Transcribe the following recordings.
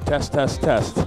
Test, test, test.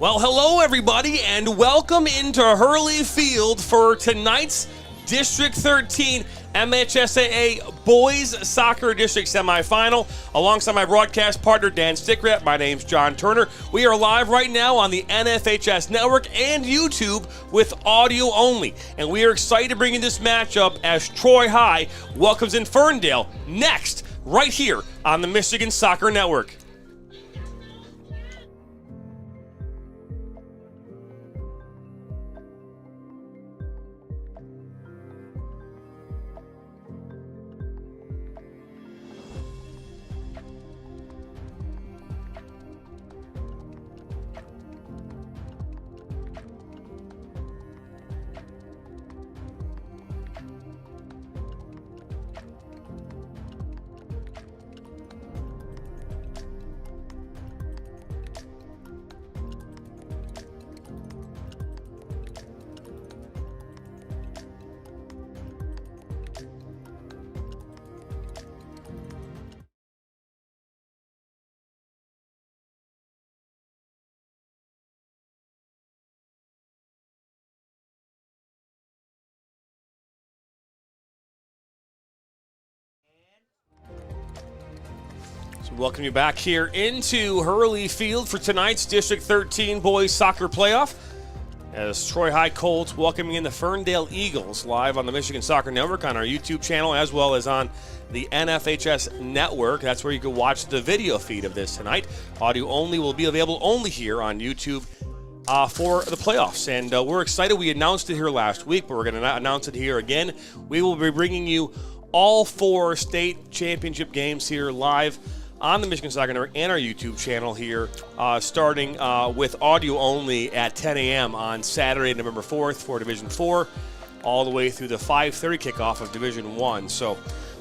Well, hello everybody, and welcome into Hurley Field for tonight's District 13 MHSAA Boys Soccer District Semifinal. Alongside my broadcast partner, Dan Stickrett, my name's John Turner. We are live right now on the NFHS Network and YouTube with audio only. And we are excited to bring you this matchup as Troy High welcomes in Ferndale next, right here on the Michigan Soccer Network. So welcome you back here into Hurley Field for tonight's District 13 Boys Soccer Playoff. As Troy High Colts welcoming in the Ferndale Eagles live on the Michigan Soccer Network on our YouTube channel as well as on the NFHS Network. That's where you can watch the video feed of this tonight. Audio only will be available only here on YouTube for the playoffs. And we're excited. We announced it here last week, but we're going to announce it here again. We will be bringing you all 4 state championship games here live on the Michigan Soccer Network and our YouTube channel here, starting with audio only at 10 a.m. on Saturday, November 4th for Division 4, all the way through the 5:30 kickoff of Division 1. So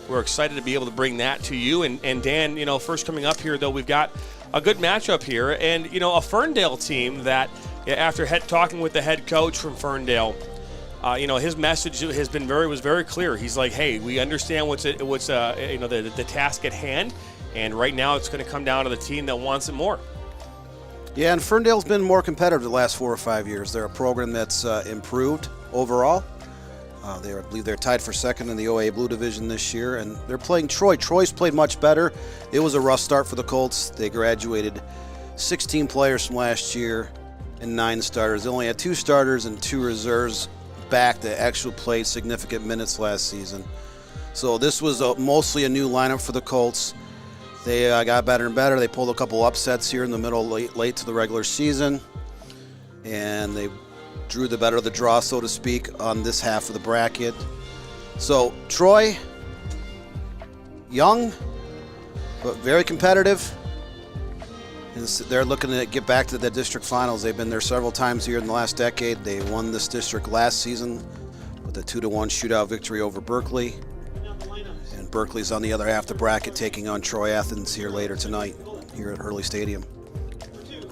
we're excited to be able to bring that to you. And Dan, you know, first coming up here, though, we've got a good matchup here. And, you know, a Ferndale team that, after talking with the head coach from Ferndale, you know, his message has been was very clear. He's like, hey, we understand what's you know, the task at hand. And right now it's going to come down to the team that wants it more. Yeah, and Ferndale's been more competitive the last 4 or 5 years. They're a program that's improved overall. I believe they're tied for second in the OA Blue Division this year, and they're playing Troy. Troy's played much better. It was a rough start for the Colts. They graduated 16 players from last year and 9 starters. They only had 2 starters and 2 reserves back that actually played significant minutes last season. So this was mostly a new lineup for the Colts. They got better and better. They pulled a couple upsets here in the middle, late to the regular season, and they drew the better of the draw, so to speak, on this half of the bracket. So Troy, young, but very competitive. And they're looking to get back to the district finals. They've been there several times here in the last decade. They won this district last season with a 2-1 shootout victory over Berkeley. And Berkeley's on the other half of the bracket, taking on Troy Athens here later tonight here at Hurley Stadium.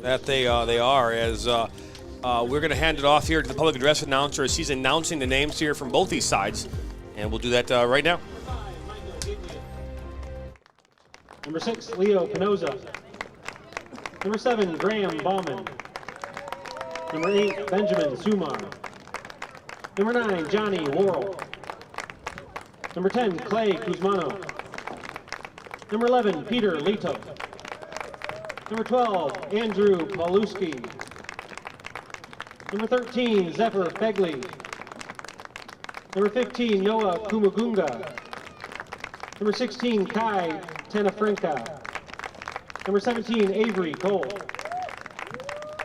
That they are, as we're going to hand it off here to the public address announcer as he's announcing the names here from both these sides. And we'll do that right now. Number 6, Leo Pinoza. Number 7, Graham Bauman. Number 8, Benjamin Sumar. Number 9, Johnny Worrell. Number 10, Clay Kuzmano. Number 11, Peter Leto. Number 12, Andrew Paluski. Number 13, Zephyr Fegley. Number 15, Noah Kumagunga. Number 16, Kai Tenafrenka. Number 17, Avery Cole.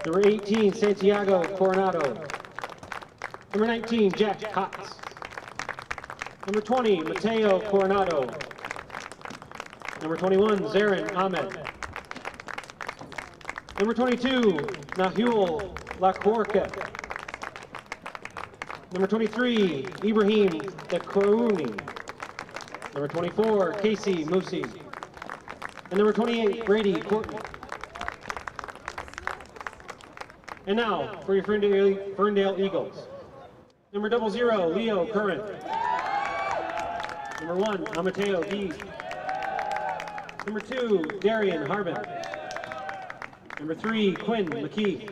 Number 18, Santiago Coronado. Number 19, Jack Cox. Number 20, Mateo Coronado. Number 21, Zarin Ahmed. Number 22, Nahul Lakorka. Number 23, Ibrahim Dekorouni. Number 24, Casey Musi. And number 28, Brady Courtney. And now, for your Ferndale Eagles. Number 00, Leo Curran. Number 1, Amateo D. Number 2, Darian Harbin. Number 3, Quinn McKee.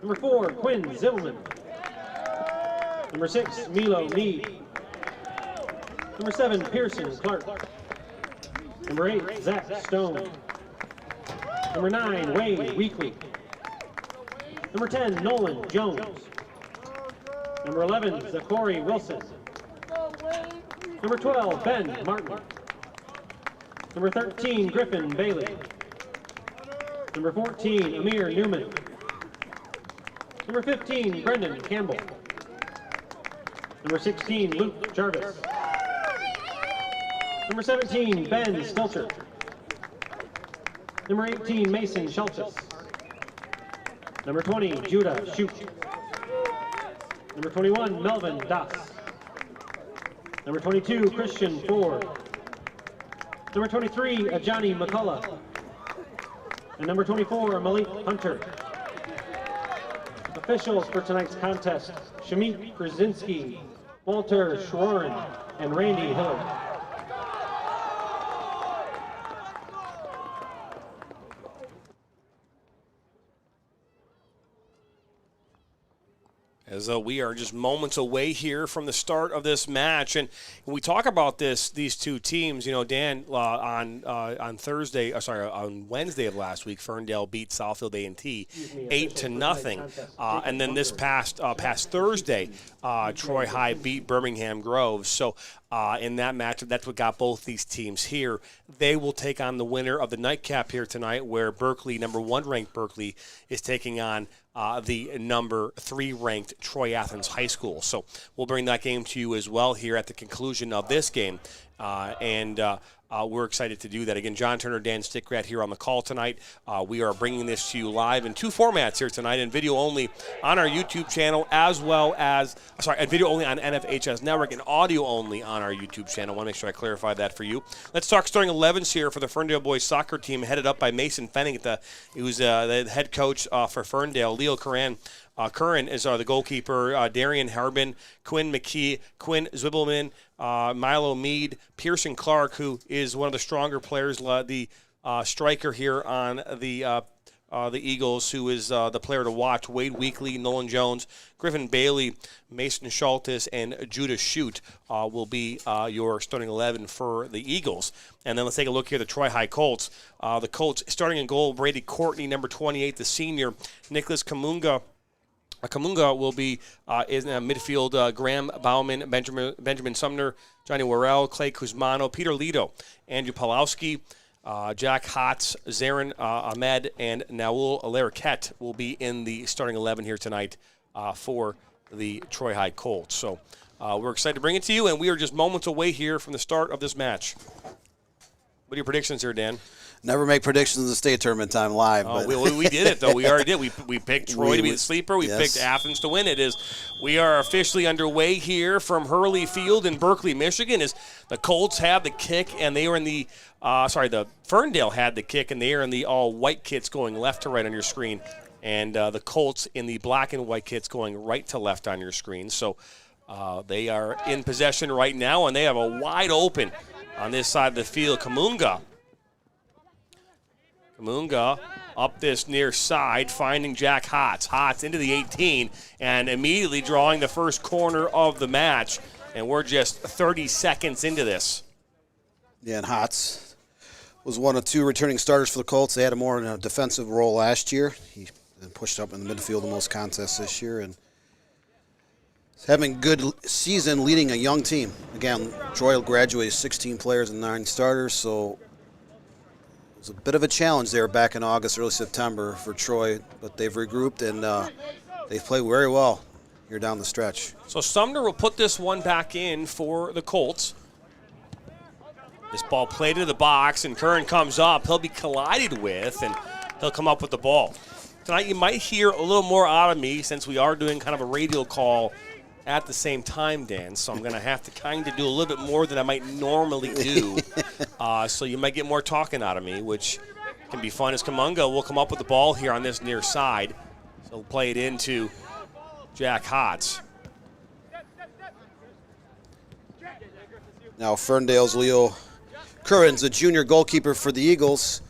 Number 4, Quinn Zibelman. Number 6, Milo Mead. Number 7, Pearson Clark. Number 8, Zach Stone. Number 9, Wade Weekly. Number 10, Nolan Jones. Number 11, Zachary Wilson. Number 12, Ben Martin. Number 13, Griffin Bailey. Number 14, Amir Newman. Number 15, Brendan Campbell. Number 16, Luke Jarvis. Number 17, Ben Stelter. Number 18, Mason Schultes. Number 20, Judah Shute. Number 21, Melvin Das. Number 22, Christian Ford. Number 23, Ajani McCullough. And number 24, Malik Hunter. Officials for tonight's contest, Shamik Krasinski, Walter Schroren, and Randy Hiller. As we are just moments away here from the start of this match, and when we talk about these two teams, you know, Dan, on Wednesday of last week, Ferndale beat Southfield A&T 8-0, and then this past Thursday, Troy High beat Birmingham Grove. So in that matchup, that's what got both these teams here. They will take on the winner of the nightcap here tonight, where Berkeley, number 1 ranked Berkeley, is taking on the number 3 ranked Troy Athens High School. So we'll bring that game to you as well here at the conclusion of this game. We're excited to do that. Again, John Turner, Dan Stickrat here on the call tonight. We are bringing this to you live in 2 formats here tonight, and video only on our YouTube channel, as well as, and video only on NFHS Network, and audio only on our YouTube channel. I want to make sure I clarify that for you. Let's talk starting 11s here for the Ferndale boys soccer team, headed up by Mason Fenning, who's the head coach for Ferndale. Leo Curran is the goalkeeper. Darian Harbin, Quinn McKee, Quinn Zwibbelman, Milo Mead, Pearson Clark, who is one of the stronger players, the striker here on the the Eagles, who is the player to watch. Wade Weekley, Nolan Jones, Griffin Bailey, Mason Schultes, and Judah Shute will be your starting 11 for the Eagles. And then let's take a look here at the Troy High Colts. The Colts starting in goal, Brady Courtney, number 28, the senior. Nicholas Kamunga will be in midfield. Graham Bauman, Benjamin Sumner, Johnny Worrell, Clay Kuzmano, Peter Lito, Andrew Pawlowski, Jack Hotz, Zarin Ahmed, and Naul Larroquette will be in the starting 11 here tonight for the Troy High Colts. So we're excited to bring it to you, and we are just moments away here from the start of this match. What are your predictions here, Dan? Never make predictions in the state tournament time live. Oh, we did it, though. We already did. We picked Troy to be the sleeper. We picked Athens to win. We are officially underway here from Hurley Field in Berkeley, Michigan, as the Colts have the kick, and they were in the the Ferndale had the kick, and they are in the all-white kits going left to right on your screen, and the Colts in the black and white kits going right to left on your screen. So they are in possession right now, and they have a wide open on this side of the field. Kamunga up this near side, finding Jack Hotz. Hotz into the 18 and immediately drawing the first corner of the match. And we're just 30 seconds into this. Yeah, and Hotz was one of two returning starters for the Colts. They had him more in a defensive role last year. He been pushed up in the midfield in most contests this year, and he's having a good season leading a young team. Again, Troy graduated 16 players and 9 starters, so it was a bit of a challenge there back in August, early September for Troy, but they've regrouped and they've played very well here down the stretch. So Sumner will put this one back in for the Colts. This ball played into the box, and Curran comes up. He'll be collided with, and he'll come up with the ball. Tonight you might hear a little more out of me since we are doing kind of a radio call at the same time, Dan, so I'm going to have to kind of do a little bit more than I might normally do. So you might get more talking out of me, which can be fun, as Kamunga will come up with the ball here on this near side. So he'll play it into Jack Hotz. Now Ferndale's Leo Curran's a junior goalkeeper for the Eagles.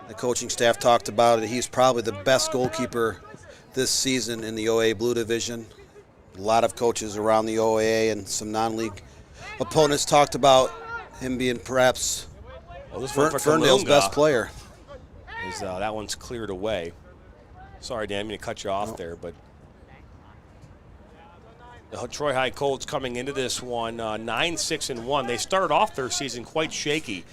The coaching staff talked about it. He's probably the best goalkeeper this season in the OA Blue Division. A lot of coaches around the OAA and some non-league opponents talked about him being perhaps Ferndale's best player. That one's cleared away. Sorry, Dan, I'm going to cut you off there, but the Troy High Colts coming into this one 9-6-1. They started off their season quite shaky.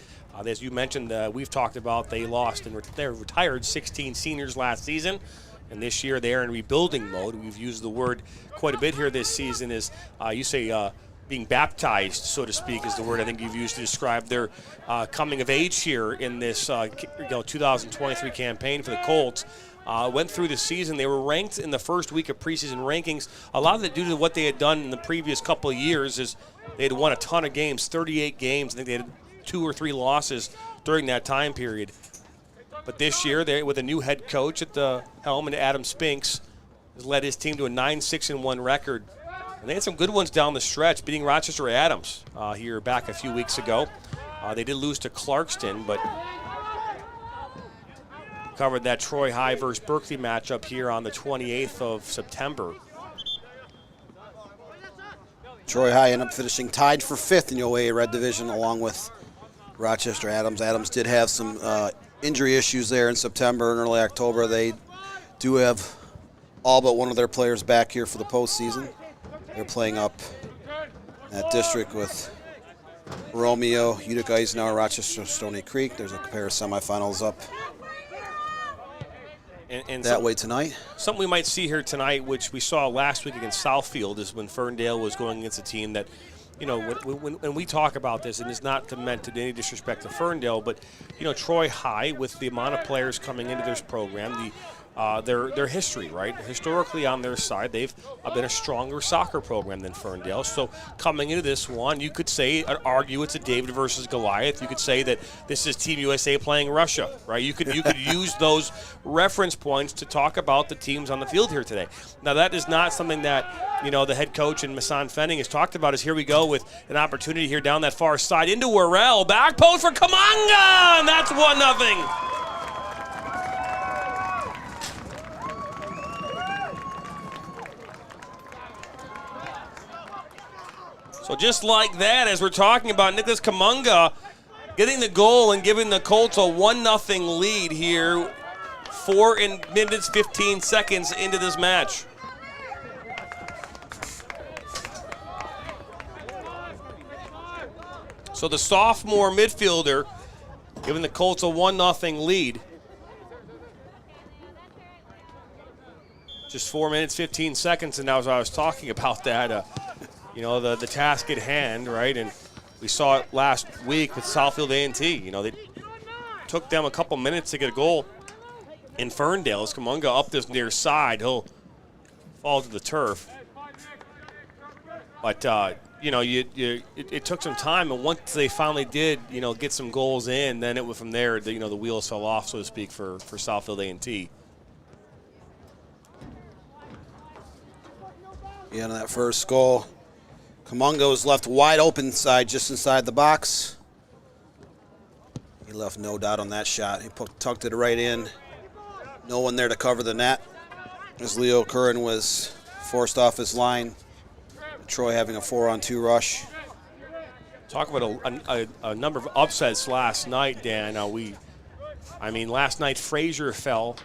As you mentioned, we've talked about they lost and they retired 16 seniors last season. And this year they are in rebuilding mode. We've used the word quite a bit here this season. Is you say being baptized, so to speak, is the word I think you've used to describe their coming of age here in this 2023 campaign for the Colts. Went through the season. They were ranked in the first week of preseason rankings. A lot of it due to what they had done in the previous couple of years is they had won a ton of games, 38 games. I think they had 2 or 3 losses during that time period. But this year, with a new head coach at the helm, and Adam Spinks has led his team to a 9-6-1 record. And they had some good ones down the stretch, beating Rochester Adams here back a few weeks ago. They did lose to Clarkston, but covered that Troy High versus Berkeley matchup here on the 28th of September. Troy High ended up finishing tied for 5th in the OA Red Division along with Rochester Adams. Adams did have some injury issues there in September and early October. They do have all but one of their players back here for the postseason. They're playing up that district with Romeo, Utica Eisenhower, Rochester, Stony Creek. There's a pair of semifinals up and that way tonight. Something we might see here tonight, which we saw last week against Southfield, is when Ferndale was going against a team that, when we talk about this, and it's not meant to any disrespect to Ferndale, but, Troy High, with the amount of players coming into this program, their history, right? Historically on their side, they've been a stronger soccer program than Ferndale. So coming into this one, you could argue it's a David versus Goliath. You could say that this is Team USA playing Russia, right? You could use those reference points to talk about the teams on the field here today. Now that is not something that, the head coach and Masson Fenning has talked about. Is here we go with an opportunity here down that far side into Worrell, back post for Kamunga, and that's 1-0. So just like that, as we're talking about, Nicholas Kamunga getting the goal and giving the Colts a 1-0 lead here, 4 minutes 15 seconds into this match. So the sophomore midfielder giving the Colts a 1-0 lead. Just 4 minutes, 15 seconds, and now as I was talking about that, you know, the task at hand, right? And we saw it last week with Southfield A&T. You know, they took them a couple minutes to get a goal in Ferndale. As Kamunga up this near side, he'll fall to the turf. But, you know, it took some time, and once they finally did, you know, get some goals in, then it was from there, you know, the wheels fell off, so to speak, for Southfield A&T. Yeah, on that first goal, Kamunga was left wide open side, just inside the box. He left no doubt on that shot. He tucked it right in. No one there to cover the net, as Leo Curran was forced off his line. Troy having a 4-on-2 rush. Talk about a number of upsets last night, Dan. I mean, last night Fraser fell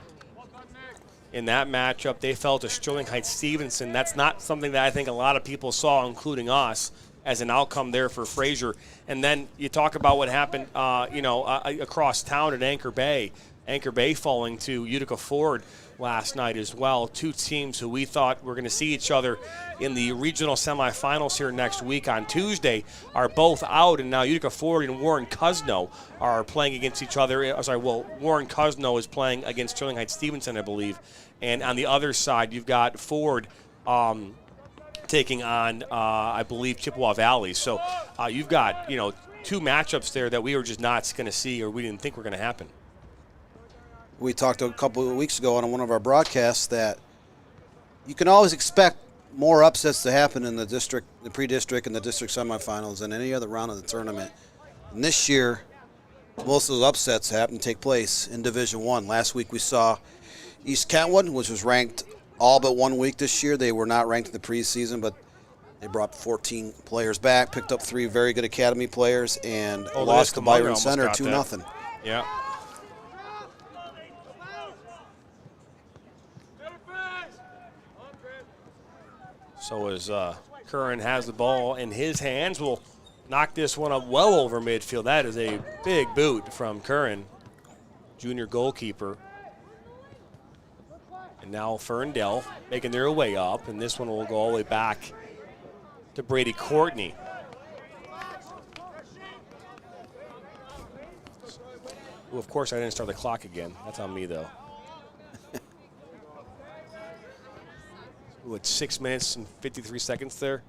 in that matchup. They fell to Sterling Heights Stevenson. That's not something that I think a lot of people saw, including us, as an outcome there for Fraser. And then you talk about what happened, you know, across town at Anchor Bay. Anchor Bay falling to Utica Ford last night as well. Two teams who we thought were going to see each other in the regional semifinals here next week on Tuesday are both out, and now Utica Ford and Warren Cuzno are playing against each other. Warren Cuzno is playing against Sterling Heights Stevenson, I believe. And on the other side, you've got Ford taking on, I believe, Chippewa Valley. So you've got, you know, two matchups there that we were just not going to see, or we didn't think were going to happen. We talked a couple of weeks ago on one of our broadcasts that you can always expect more upsets to happen in the district, the pre-district, and the district semifinals than any other round of the tournament. And this year, most of those upsets happen to take place in Division I. Last week we saw East Kentwood, which was ranked all but 1 week this year. They were not ranked in the preseason, but they brought 14 players back, picked up 3 very good academy players, and lost to Byron Center 2-0. Yeah. So as Curran has the ball in his hands, will knock this one up well over midfield. That is a big boot from Curran, junior goalkeeper. And now Ferndale making their way up, and this one will go all the way back to Brady Courtney. Ooh, of course, I didn't start the clock again. That's on me, though. Ooh, it's 6 minutes and 53 seconds there.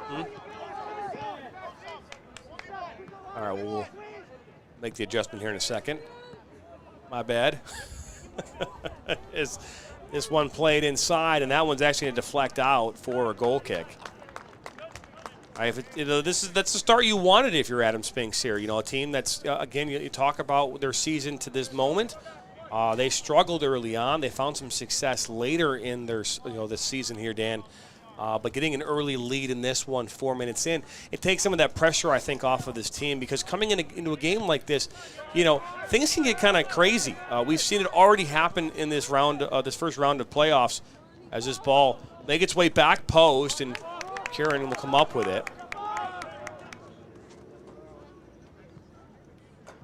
All right, well, we'll make the adjustment here in a second. My bad. This one played inside, and that one's actually going to deflect out for a goal kick. That's the start you wanted if you're Adam Spinks here. You know, a team that's, again, you talk about their season to this moment. They struggled early on. They found some success later in their, this season here, Dan. But getting an early lead in this one 4 minutes in, it takes some of that pressure, I think, off of this team, because coming into a game like this, you know, things can get kind of crazy. We've seen it already happen in this round, this first round of playoffs, as this ball makes its way back post, and Kieran will come up with it.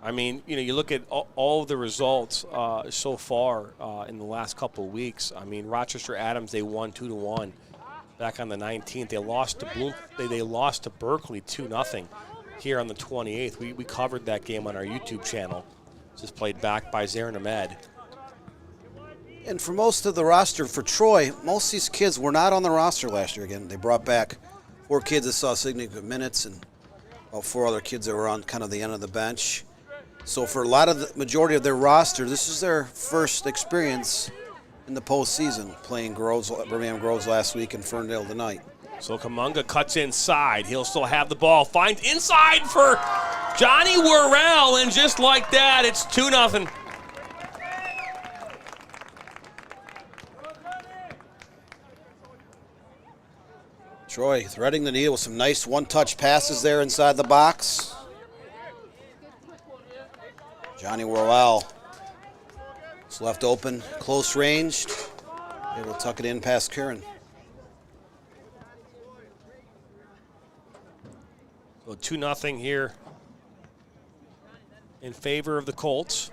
I mean, you know, you look at all of the results so far in the last couple of weeks. I mean, Rochester Adams, they won 2-1 back on the 19th. They lost to They lost to Berkeley 2-0 here on the 28th. We covered that game on our YouTube channel. This is played back by Zarin Ahmed. And for most of the roster for Troy, most of these kids were not on the roster last year. Again, they brought back 4 kids that saw significant minutes, and about 4 other kids that were on kind of the end of the bench. So for a lot of the majority of their roster, this is their first experience in the postseason, playing Birmingham Groves last week and Ferndale tonight. So Kamunga cuts inside. He'll still have the ball. Finds inside for Johnny Worrell, and just like that, it's 2-0. Troy threading the needle with some nice one-touch passes there inside the box. Johnny Worrell is left open, close ranged. Able to tuck it in past Kieran. So 2-0 here in favor of the Colts.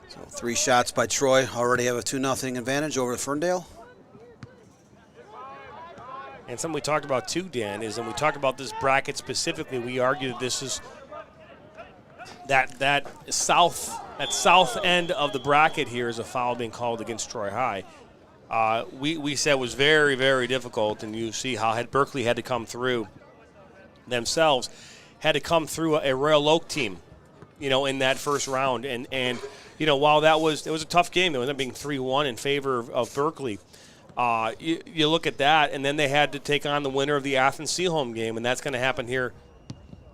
So 3 shots by Troy. Already have a 2-0 advantage over Ferndale. And something we talked about too, Dan, is when we talk about this bracket specifically, we argue that this is that south end of the bracket here is a foul being called against Troy High. We said was very, very difficult, and you see how Berkeley had to come through themselves, had to come through a Royal Oak team, in that first round. And while it was a tough game, it ended up being 3-1 in favor of Berkeley. You look at that, and then they had to take on the winner of the Athens Seaholm game, and that's going to happen here,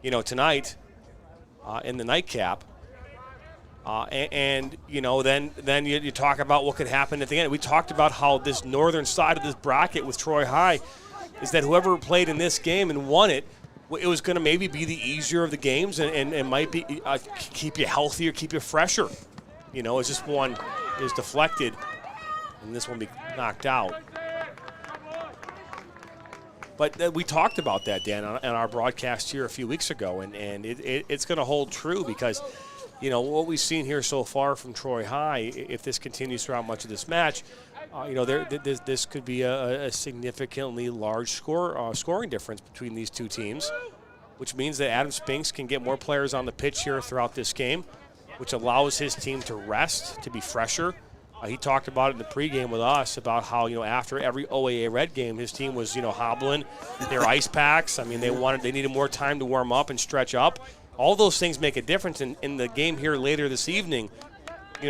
tonight in the nightcap. Then you talk about what could happen at the end. We talked about how this northern side of this bracket with Troy High is that whoever played in this game and won it, it was going to maybe be the easier of the games and might be keep you healthier, keep you fresher. As this one is deflected and this one be knocked out. But we talked about that, Dan, on our broadcast here a few weeks ago, and it's going to hold true because, what we've seen here so far from Troy High, if this continues throughout much of this match, this could be a significantly large scoring difference between these two teams, which means that Adam Spinks can get more players on the pitch here throughout this game, which allows his team to rest, to be fresher. He talked about it in the pregame with us about how, after every OAA Red game, his team was, hobbling their ice packs. I mean, they needed more time to warm up and stretch up. All those things make a difference in the game here later this evening.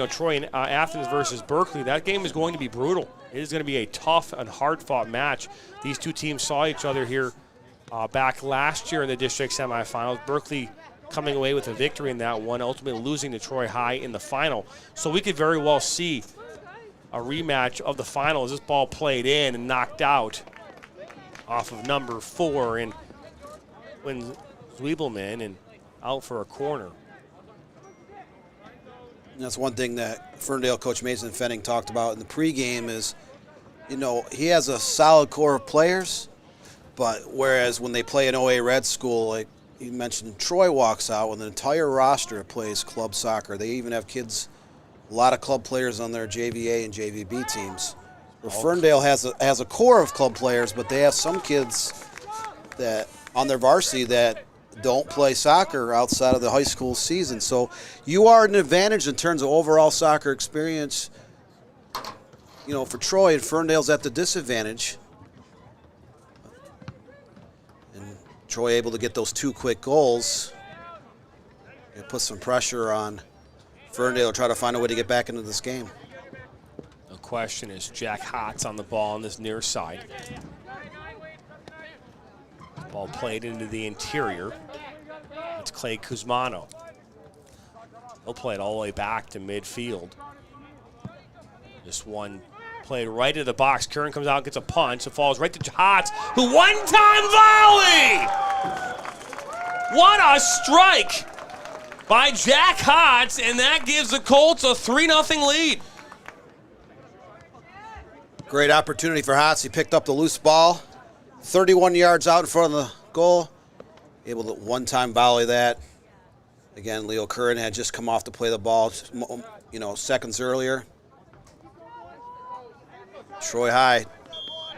Troy and Athens versus Berkeley, that game is going to be brutal. It is going to be a tough and hard-fought match. These two teams saw each other here back last year in the district semifinals. Berkeley coming away with a victory in that one, ultimately losing to Troy High in the final. So we could very well see a rematch of the final as this ball played in and knocked out off of number 4 and wins Zwiebelman and out for a corner. And that's one thing that Ferndale coach Mason Fenning talked about in the pregame is, he has a solid core of players, but whereas when they play an OA Red school, like you mentioned, Troy walks out with an entire roster that plays club soccer. They even have kids, a lot of club players on their JVA and JVB teams. Where Ferndale has a core of club players, but they have some kids that on their varsity that don't play soccer outside of the high school season. So you are at an advantage in terms of overall soccer experience, for Troy, and Ferndale's at the disadvantage. And Troy able to get those 2 quick goals. It puts some pressure on Ferndale to try to find a way to get back into this game. The question is Jack Hotz on the ball on this near side. Ball played into the interior. It's Clay Kuzmano. He'll play it all the way back to midfield. This one played right into the box. Curran comes out and gets a punch. It falls right to Hotz, who one-time volley! What a strike by Jack Hotz, and that gives the Colts a 3-0 lead. Great opportunity for Hotz. He picked up the loose ball. 31 yards out in front of the goal. Able to one-time volley that. Again, Leo Curran had just come off to play the ball, seconds earlier. Troy High,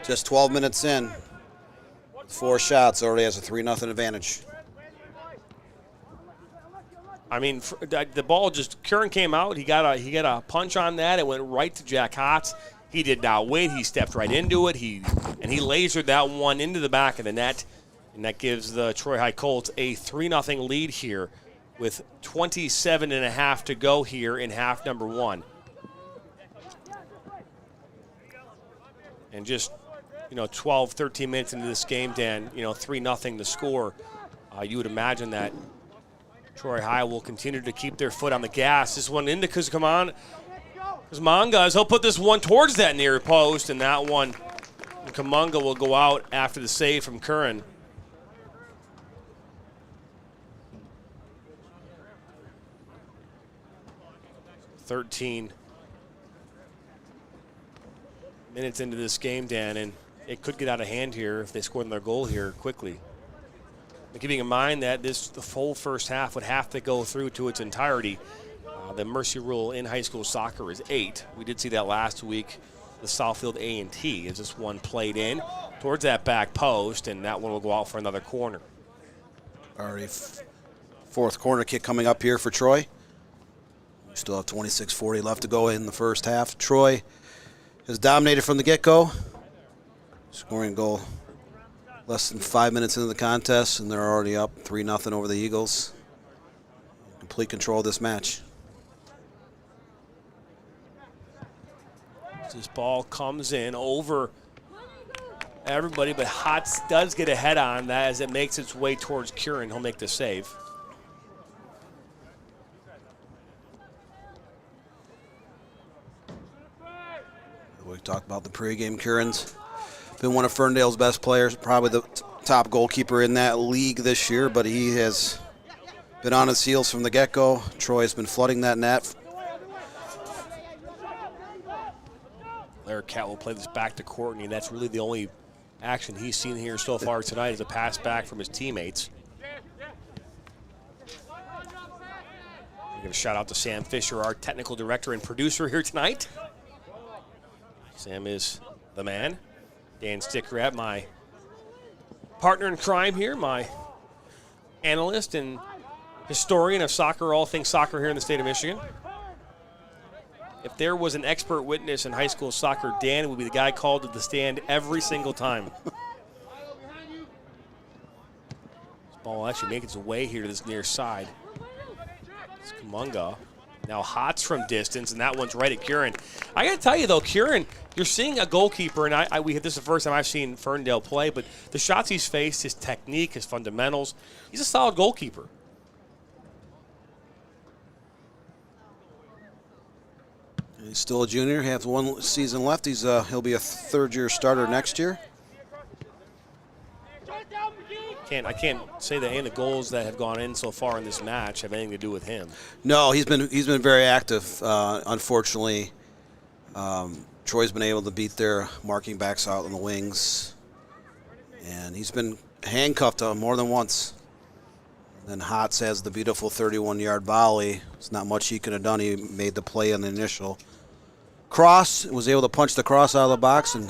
just 12 minutes in, 4 shots, already has a 3-0 advantage. I mean, the ball just, Curran came out. He got a punch on that. It went right to Jack Hotz. He did not wait. He stepped right into it. He lasered that one into the back of the net, and that gives the Troy High Colts a 3-0 lead here with 27.5 to go here in half number 1. And just, 12, 13 minutes into this game, Dan, 3-0 the score. You would imagine that Troy High will continue to keep their foot on the gas. This one into Kuzman. There's Mongas. He'll put this one towards that near post, and that one, Kumunga will go out after the save from Curran. "13 minutes into this game, Dan, and it could get out of hand here if they score their goal here quickly. And keeping in mind that the full first half would have to go through to its entirety. The mercy rule in high school soccer is 8. We did see that last week, the Southfield A&T, as this one played in towards that back post, and that one will go out for another corner. Already fourth corner kick coming up here for Troy. We still have 26:40 left to go in the first half. Troy has dominated from the get-go, scoring a goal less than 5 minutes into the contest, and they're already up 3-0 over the Eagles. Complete control of this match. This ball comes in over everybody, but Hotz does get a head on that as it makes its way towards Curran. He'll make the save. We talked about the pregame. Curran's been one of Ferndale's best players, probably the top goalkeeper in that league this year, but he has been on his heels from the get-go. Troy's been flooding that net. Larry Cat will play this back to Courtney, and that's really the only action he's seen here so far tonight is a pass back from his teammates. Give a shout out to Sam Fisher, our technical director and producer here tonight. Sam is the man. Dan Stickrab, my partner in crime here, my analyst and historian of soccer, all things soccer here in the state of Michigan. If there was an expert witness in high school soccer, Dan would be the guy called to the stand every single time. This ball will actually make its way here to this near side. It's Kumunga. Now Hotz from distance, and that one's right at Curran. I got to tell you, though, Curran, you're seeing a goalkeeper, and this is the first time I've seen Ferndale play, but the shots he's faced, his technique, his fundamentals, he's a solid goalkeeper. He's still a junior. He has one season left. He'll be a third-year starter next year. I can't say that any of the goals that have gone in so far in this match have anything to do with him. No, he's been very active. Unfortunately, Troy's been able to beat their marking backs out on the wings, and he's been handcuffed more than once. Then Hotz has the beautiful 31-yard volley. It's not much he could have done. He made the play on the initial cross, was able to punch the cross out of the box, and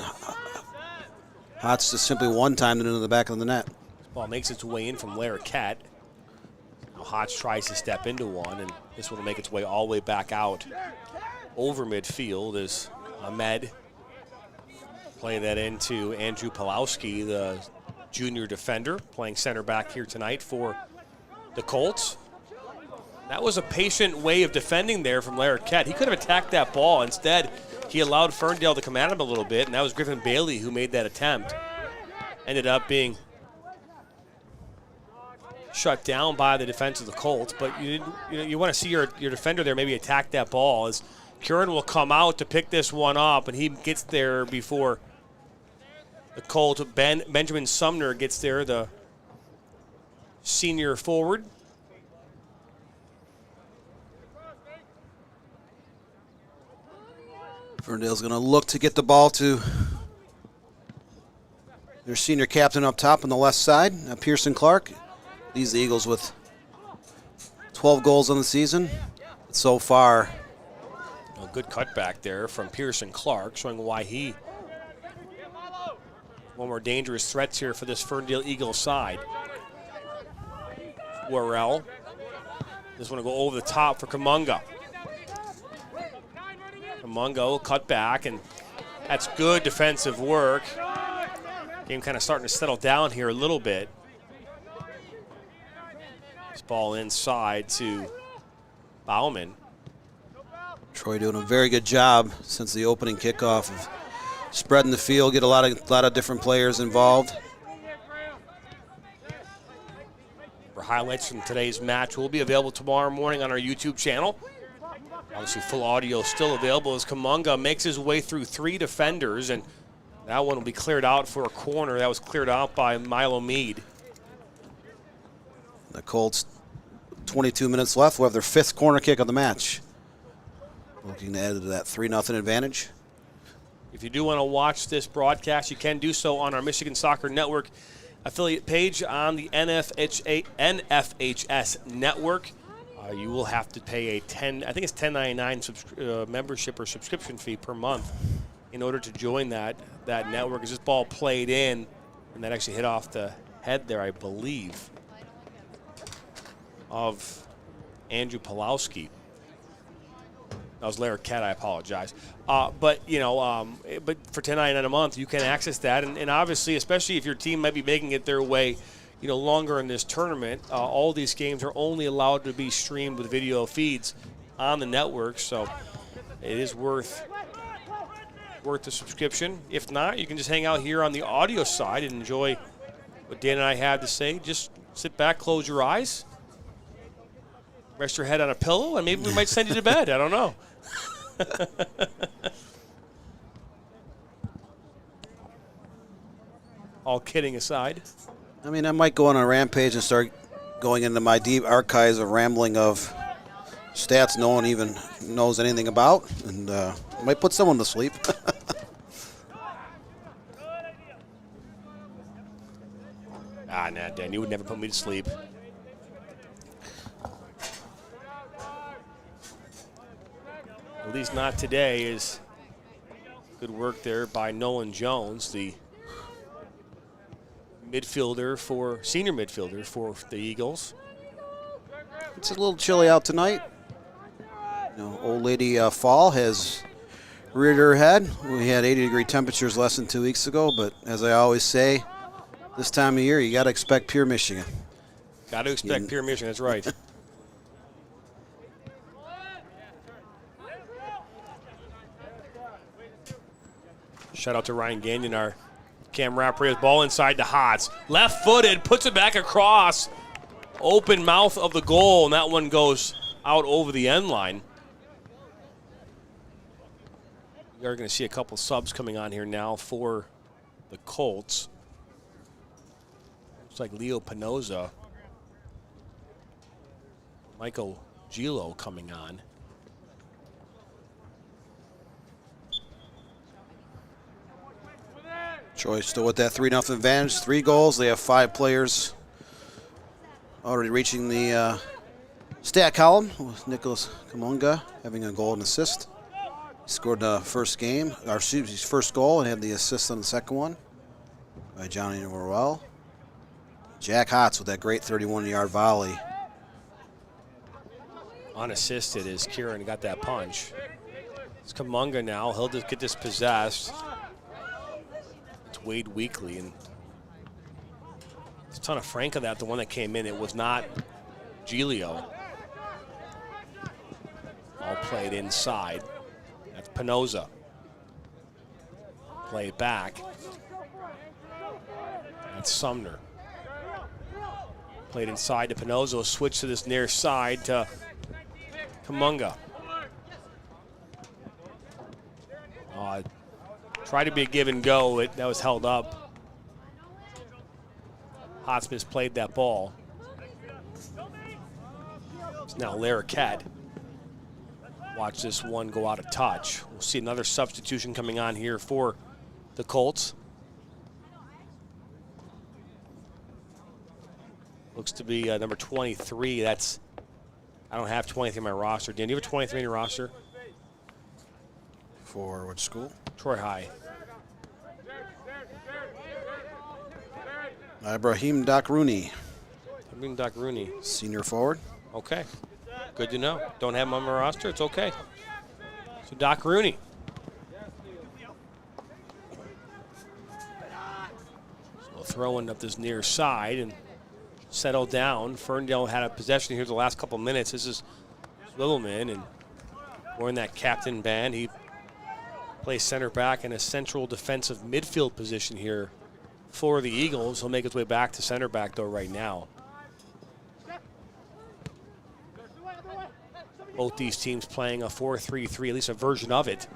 Hotz just simply one-timed it into the back of the net. This ball makes its way in from Larry Cat. Now Hotz tries to step into one, and this one will make its way all the way back out over midfield as Ahmed play that into Andrew Pulowski, the junior defender, playing center back here tonight for the Colts. That was a patient way of defending there from Larry Cat. He could have attacked that ball. Instead, he allowed Ferndale to come at him a little bit, and that was Griffin Bailey who made that attempt. Ended up being shut down by the defense of the Colts, but you want to see your defender there maybe attack that ball, as Curran will come out to pick this one up, and he gets there before the Colt. Benjamin Sumner gets there, the senior forward. Ferndale's going to look to get the ball to their senior captain up top on the left side, Pearson Clark. Leads the Eagles with 12 goals on the season. So far, a good cutback there from Pearson Clark, showing why he one more dangerous threats here for this Ferndale Eagles side. Worrell. This one will go over the top for Kumunga. Kumunga will cut back, and that's good defensive work. Game kind of starting to settle down here a little bit. This ball inside to Bauman. Troy doing a very good job since the opening kickoff of spreading the field, get a lot of different players involved. For highlights from today's match will be available tomorrow morning on our YouTube channel. Obviously, full audio still available as Kamunga makes his way through 3 defenders, and that one will be cleared out for a corner. That was cleared out by Milo Mead. The Colts, 22 minutes left. We'll have their 5th corner kick of the match. Looking to add to that 3-0 advantage. If you do want to watch this broadcast, you can do so on our Michigan Soccer Network affiliate page on the NFHS Network. You will have to pay a $10.99 membership or subscription fee per month in order to join that network. As this ball played in, and that actually hit off the head there, I believe, of Andrew Pulowski. That was Larry Cat, I apologize. But for $10.99 a month, you can access that. And obviously, especially if your team might be making it their way, longer in this tournament, all these games are only allowed to be streamed with video feeds on the network. So it is worth the subscription. If not, you can just hang out here on the audio side and enjoy what Dan and I have to say. Just sit back, close your eyes, rest your head on a pillow, and maybe we might send you to bed. I don't know. All kidding aside. I mean, I might go on a rampage and start going into my deep archives of rambling of stats no one even knows anything about, and might put someone to sleep. Nah, Dan, you would never put me to sleep. At least not today. Is good work there by Nolan Jones, the senior midfielder for the Eagles. It's a little chilly out tonight. Old lady fall has reared her head. We had 80-degree temperatures less than 2 weeks ago, but as I always say, this time of year you got to expect pure Michigan. Got to expect pure Michigan. That's right. Shout out to Ryan Gagnon, our camera operator. Ball inside to Hotz. Left-footed, puts it back across. Open mouth of the goal, and that one goes out over the end line. We are going to see a couple subs coming on here now for the Colts. Looks like Leo Pinoza. Michael Gilo coming on. Troy still with that 3-0 advantage. 3 goals. They have 5 players already reaching the stat column, with Nicholas Kamunga having a goal and assist. He scored the first goal and had the assist on the second one by Johnny Norwell. Jack Hotz with that great 31-yard volley. Unassisted as Kieran got that punch. It's Kamunga now. He'll just get this possessed. It's Wade Weekly, and there's a ton of Frank of that. The one that came in, it was not Giglio. All played inside. That's Pinoza. Play it back. That's Sumner. Played inside to Pinoza. Switch to this near side to Kamunga. Tried to be a give and go. That was held up. Hotsmith played that ball. It's now Larriquette. Watch this one go out of touch. We'll see another substitution coming on here for the Colts. Looks to be number 23. I don't have 23 in my roster. Dan, do you have a 23 in your roster? For which school? Troy High. Ibrahim Dakrouni. Ibrahim Dakrouni. Senior forward. Okay. Good to know. Don't have him on my roster. It's okay. So Dakrouni. So throwing up this near side and settle down. Ferndale had a possession here the last couple minutes. This is Swivelman, and wearing that captain band. He plays center back in a central defensive midfield position here for the Eagles. He'll make his way back to center back, though, right now. Both these teams playing a 4-3-3, at least a version of it.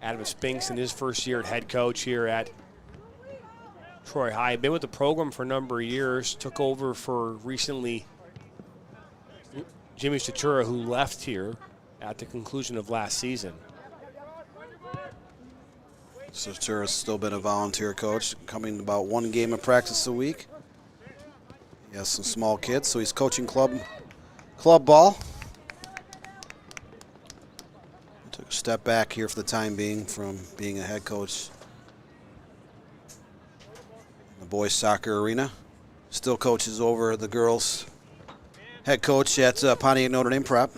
Adam Spinks in his first year at head coach here at Troy High. Been with the program for a number of years. Took over for recently Jimmy Statura, who left here at the conclusion of last season. Statura's still been a volunteer coach, coming about 1 game of practice a week. He has some small kids, so he's coaching club ball. Took a step back here for the time being from being a head coach in the boys soccer arena. Still coaches over the girls. Head coach at Pontiac Notre Dame Prep.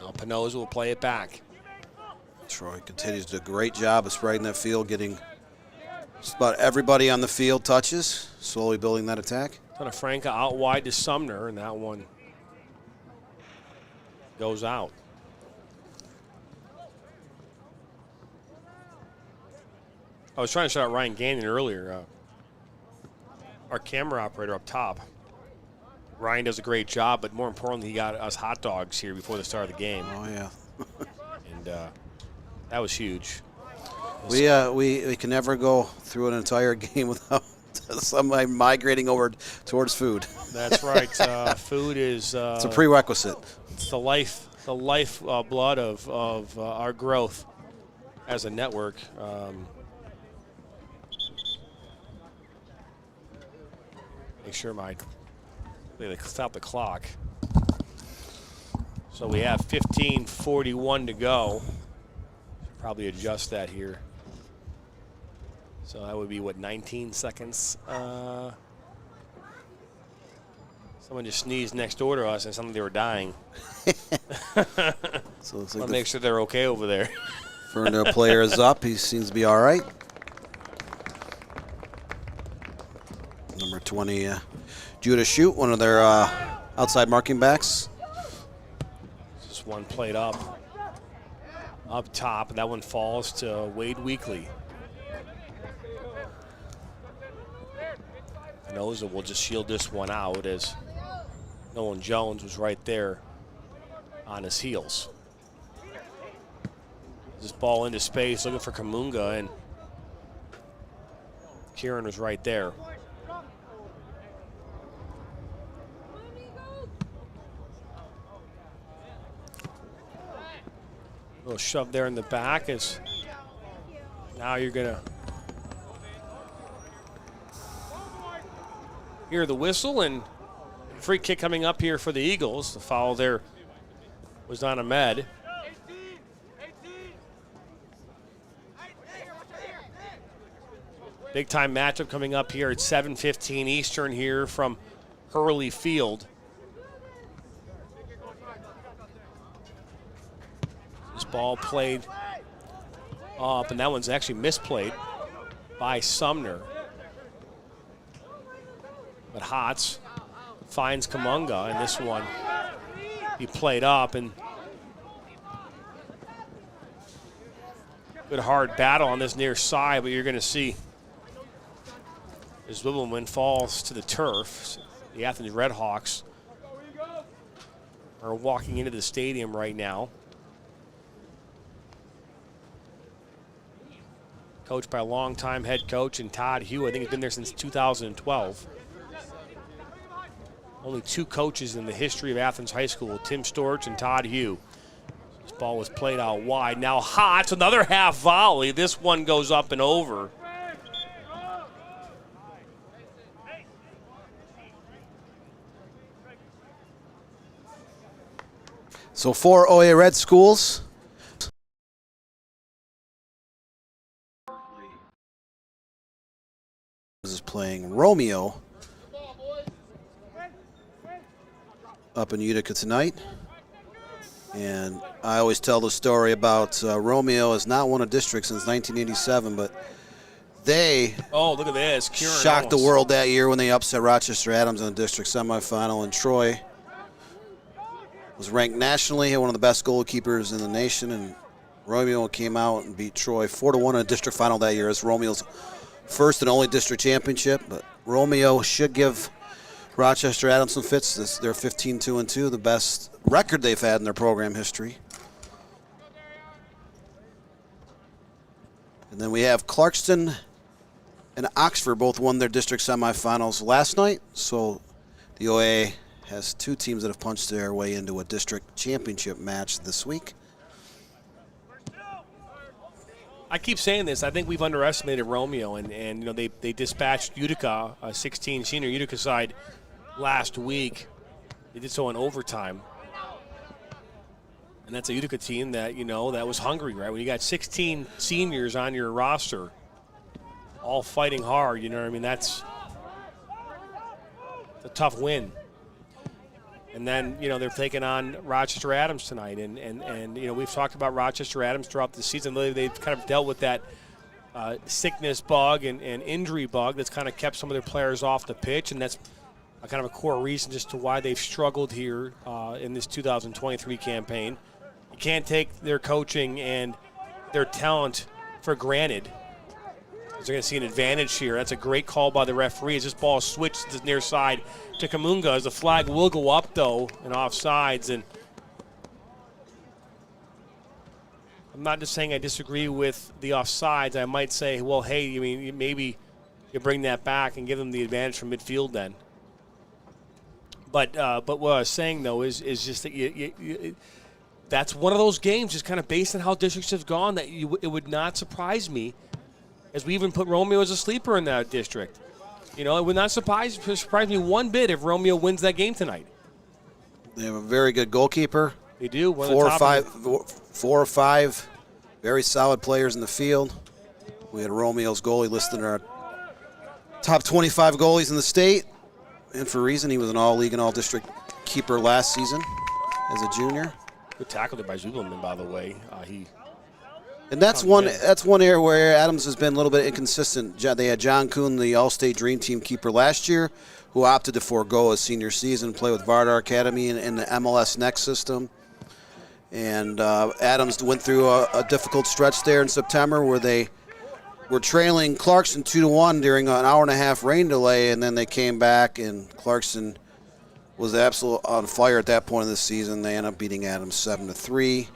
Now Pinoza will play it back. Troy continues to do a great job of spreading that field, getting just about everybody on the field touches, slowly building that attack. Franca out wide to Sumner, and that one goes out. I was trying to shout out Ryan Gagnon earlier, our camera operator up top. Ryan does a great job, but more importantly, he got us hot dogs here before the start of the game. Oh, yeah. And that was huge. We can never go through an entire game without somebody migrating over towards food. That's right. Food is it's a prerequisite. It's the life blood of our growth as a network. Make sure they stop the clock. So we have 15:41 to go. Should probably adjust that here. So that would be, what, 19 seconds? Someone just sneezed next door to us and something they were dying. So it's I'll make sure they're okay over there. Ferndale player is up. He seems to be all right. Number 20, Judah Shute, one of their outside marking backs. Just one played up top, and that one falls to Wade Weekly. Noza will just shield this one out as Nolan Jones was right there on his heels. This ball into space, looking for Kamunga, and Kieran was right there. A little shove there in the back as now you're going to hear the whistle, and free kick coming up here for the Eagles. The foul there was on Ahmed. Big time matchup coming up here at 7:15 Eastern here from Hurley Field. This ball played up, and that one's actually misplayed by Sumner. But Hotz finds Kamunga, and this one he played up, and good hard battle on this near side, but you're going to see as Wibbleman falls to the turf. The Athens Redhawks are walking into the stadium right now. Coached by a longtime head coach and Todd Hugh. I think he's been there since 2012. Only 2 coaches in the history of Athens High School, Tim Storch and Todd Hugh. This ball was played out wide. Now Hotz, another half volley. This one goes up and over. So 4 OA Red schools. Is playing Romeo up in Utica tonight. And I always tell the story about Romeo has not won a district since 1987, but they look at this. Kieran shocked the world that year when they upset Rochester Adams in the district semifinal, and Troy was ranked nationally, one of the best goalkeepers in the nation, and Romeo came out and beat Troy 4-1 in a district final that year. It's Romeo's first and only district championship. But Romeo should give Rochester Adams some fits. They're 15-2-2, the best record they've had in their program history. And then we have Clarkston and Oxford both won their district semifinals last night. So the OA has two teams that have punched their way into a district championship match this week. I keep saying this. I think we've underestimated Romeo, and you know they dispatched Utica, a 16 senior Utica side, last week. They did so in overtime, and that's a Utica team that that was hungry, right? When you got 16 seniors on your roster, all fighting hard, you know what I mean? That's a tough win. And then, they're taking on Rochester Adams tonight. And we've talked about Rochester Adams throughout the season. They've kind of dealt with that sickness bug and injury bug that's kind of kept some of their players off the pitch. And that's a kind of a core reason just to why they've struggled here in this 2023 campaign. You can't take their coaching and their talent for granted. They're going to see an advantage here. That's a great call by the referee as this ball switched to the near side to Kamunga, as the flag will go up, though, and offsides. And I'm not just saying I disagree with the offsides. I might say, well, hey, maybe you bring that back and give them the advantage from midfield then. But what I was saying, though, is just that that's one of those games, just kind of based on how districts have gone, that it would not surprise me, as we even put Romeo as a sleeper in that district. It would not surprise me one bit if Romeo wins that game tonight. They have a very good goalkeeper. They do. Four or five very solid players in the field. We had Romeo's goalie listed in our top 25 goalies in the state. And for a reason, he was an all-league and all-district keeper last season as a junior. Good tackle there by Zubelman, by the way. And that's one area where Adams has been a little bit inconsistent. They had John Kuhn, the All-State Dream Team keeper last year, who opted to forego his senior season, play with Vardar Academy in the MLS Next system. And Adams went through a difficult stretch there in September where they were trailing Clarkston 2-1 during an hour-and-a-half rain delay, and then they came back, and Clarkston was absolutely on fire at that point of the season. They ended up beating Adams 7-3.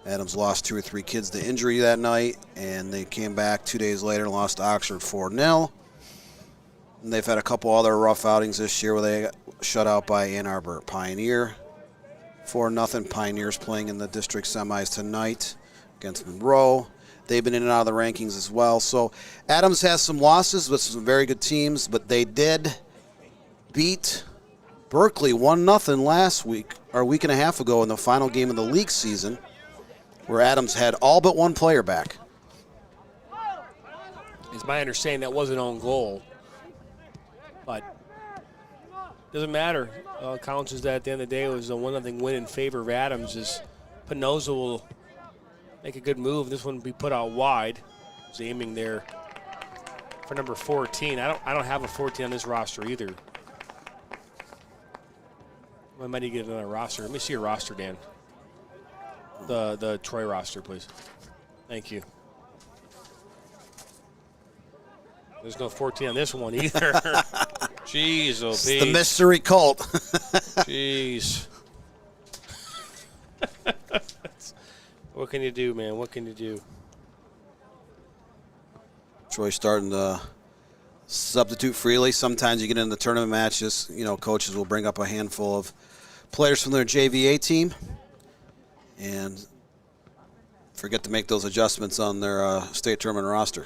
Adams lost 2 or 3 kids to injury that night, and they came back 2 days later and lost to Oxford 4-0. And they've had a couple other rough outings this year where they got shut out by Ann Arbor Pioneer 4-0. Pioneers playing in the district semis tonight against Monroe. They've been in and out of the rankings as well. So Adams has some losses with some very good teams, but they did beat Berkeley 1-0 last week, or a week and a half ago in the final game of the league season, where Adams had all but one player back. It's my understanding that was an own goal, but doesn't matter. All it counts is that at the end of the day it was a 1-0 win in favor of Adams. As Penosa will make a good move. This one will be put out wide. He's aiming there for number 14. I don't have a 14 on this roster either. I might need to get another roster. Let me see your roster, Dan. The Troy roster, please. Thank you. There's no 14 on this one either. Jeez, oh, it's the mystery cult. Jeez. What can you do, man? What can you do? Troy's starting to substitute freely. Sometimes you get into tournament matches, coaches will bring up a handful of players from their JVA team and forget to make those adjustments on their state tournament roster.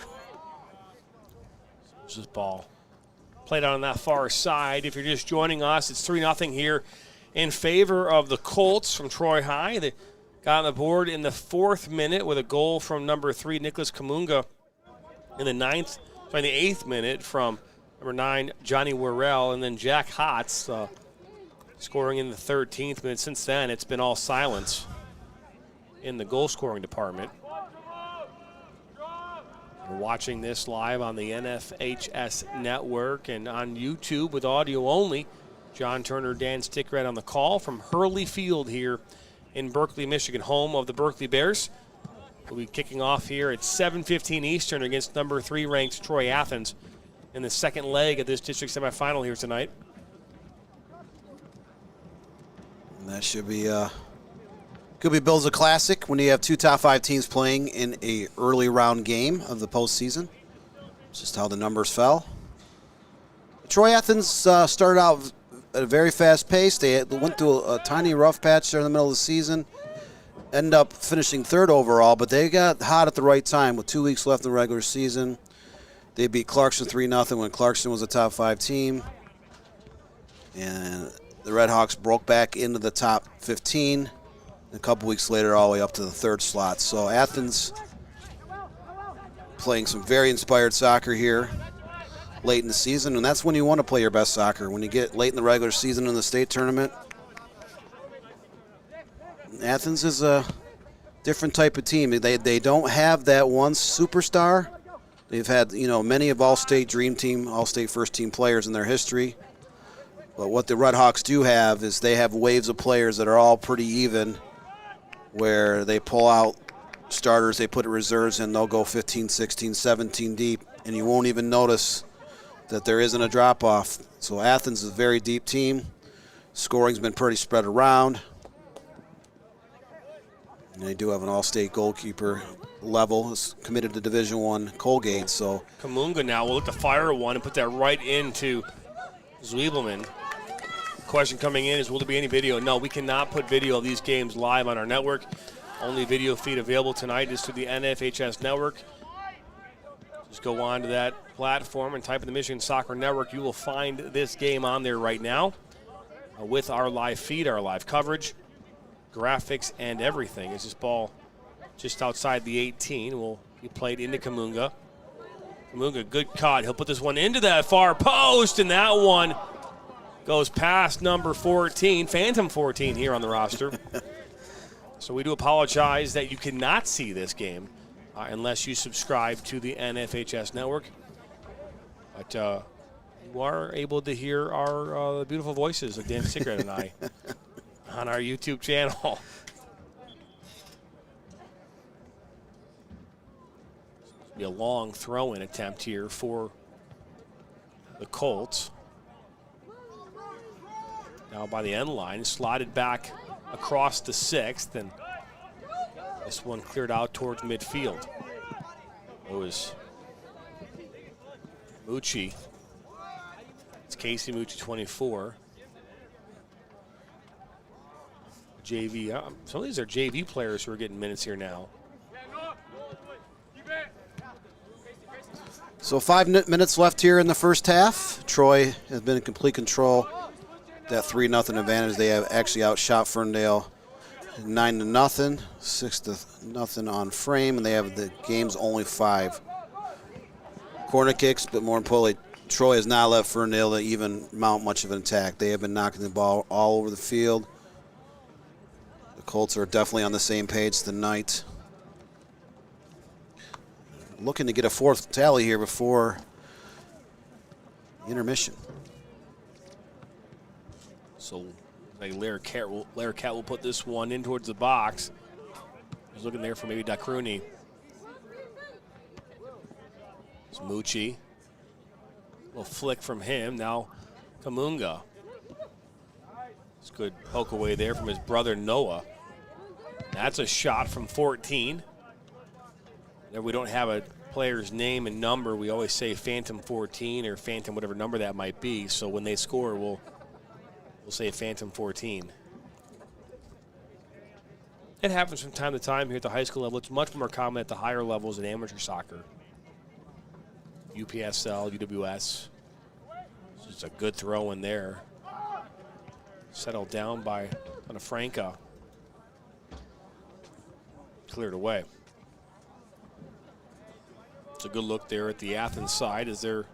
This ball played on that far side. If you're just joining us, it's 3-0 here in favor of the Colts from Troy High. They got on the board in the 4th minute with a goal from number 3, Nicholas Kamunga. In the 8th minute from number 9, Johnny Worrell, and then Jack Hotz scoring in the 13th minute. Since then, it's been all silence in the goal-scoring department. We're watching this live on the NFHS network and on YouTube with audio only. John Turner, Dan Stickred on the call from Hurley Field here in Berkeley, Michigan, home of the Berkeley Bears. We'll be kicking off here at 7:15 Eastern against number 3 ranked Troy Athens in the second leg of this district semifinal here tonight. And that should be could be billed as a classic when you have 2 top 5 teams playing in a early round game of the postseason. It's just how the numbers fell. Troy Athens started out at a very fast pace. They went through a tiny rough patch there in the middle of the season. Ended up finishing 3rd overall, but they got hot at the right time with 2 weeks left in the regular season. They beat Clarkson 3-0 when Clarkson was a top 5 team. And the Redhawks broke back into the top 15. A couple weeks later, all the way up to the 3rd slot. So Athens playing some very inspired soccer here late in the season, and that's when you want to play your best soccer. When you get late in the regular season in the state tournament, Athens is a different type of team. They don't have that one superstar. They've had, many of All-State Dream Team, All-State first team players in their history. But what the Redhawks do have is they have waves of players that are all pretty even, where they pull out starters, they put reserves in, they'll go 15, 16, 17 deep, and you won't even notice that there isn't a drop-off. So Athens is a very deep team. Scoring's been pretty spread around. And they do have an all-state goalkeeper level, is committed to Division I Colgate. So Kamunga now will look to fire one and put that right into Zwiebelman. Question coming in is, will there be any video? No, we cannot put video of these games live on our network. Only video feed available tonight is through the NFHS network. Just go on to that platform and type in the Michigan Soccer Network. You will find this game on there right now with our live feed, our live coverage, graphics, and everything. As this ball just outside the 18 will be played into Kamunga. Kamunga, good cut. He'll put this one into that far post, and that one goes past number 14, Phantom 14 here on the roster. So we do apologize that you cannot see this game unless you subscribe to the NFHS network. But you are able to hear our beautiful voices of Dan Sigrid and I on our YouTube channel. Be a long throw-in attempt here for the Colts. Now by the end line, slotted back across the 6th, and this one cleared out towards midfield. It was Mucci. It's Casey Mucci, 24. JV. Some of these are JV players who are getting minutes here now. So 5 minutes left here in the first half. Troy has been in complete control. That 3-0 advantage. They have actually outshot Ferndale 9-0, 6-0 on frame, and they have the game's only 5 corner kicks. But more importantly, Troy has not let Ferndale to even mount much of an attack. They have been knocking the ball all over the field. The Colts are definitely on the same page tonight. Looking to get a 4th tally here before intermission. So Lair Cat will put this one in towards the box. He's looking there for maybe Dacruni. It's Mucci. A little flick from him. Now Kamunga. It's a good poke away there from his brother Noah. That's a shot from 14. If we don't have a player's name and number, we always say Phantom 14 or Phantom whatever number that might be. So when they score, we'll say Phantom 14. It happens from time to time here at the high school level. It's much more common at the higher levels in amateur soccer. UPSL, UWS. Just a good throw in there. Settled down by Franca. Cleared away. It's a good look there at the Athens side as they're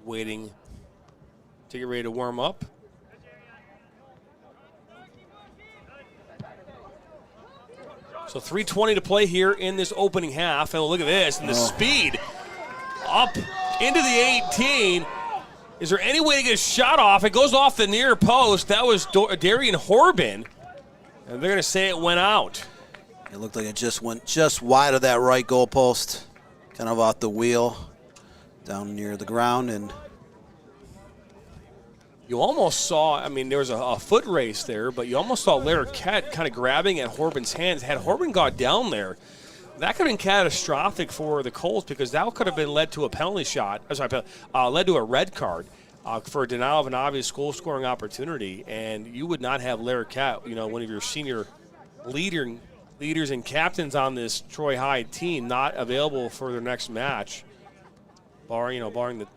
waiting to get ready to warm up. So 3:20 to play here in this opening half. And look at this, and the speed up into the 18. Is there any way to get a shot off? It goes off the near post. That was Darian Horbin. And they're going to say it went out. It looked like it just went just wide of that right goalpost, kind of off the wheel, down near the ground. And you almost saw, I mean, there was a foot race there, but you almost saw Larroquette kind of grabbing at Horbin's hands. Had Horbin got down there, that could have been catastrophic for the Colts because that could have been led to a penalty shot, led to a red card for a denial of an obvious goal-scoring opportunity, and you would not have Larroquette, one of your senior leaders and captains on this Troy High team, not available for their next match, barring that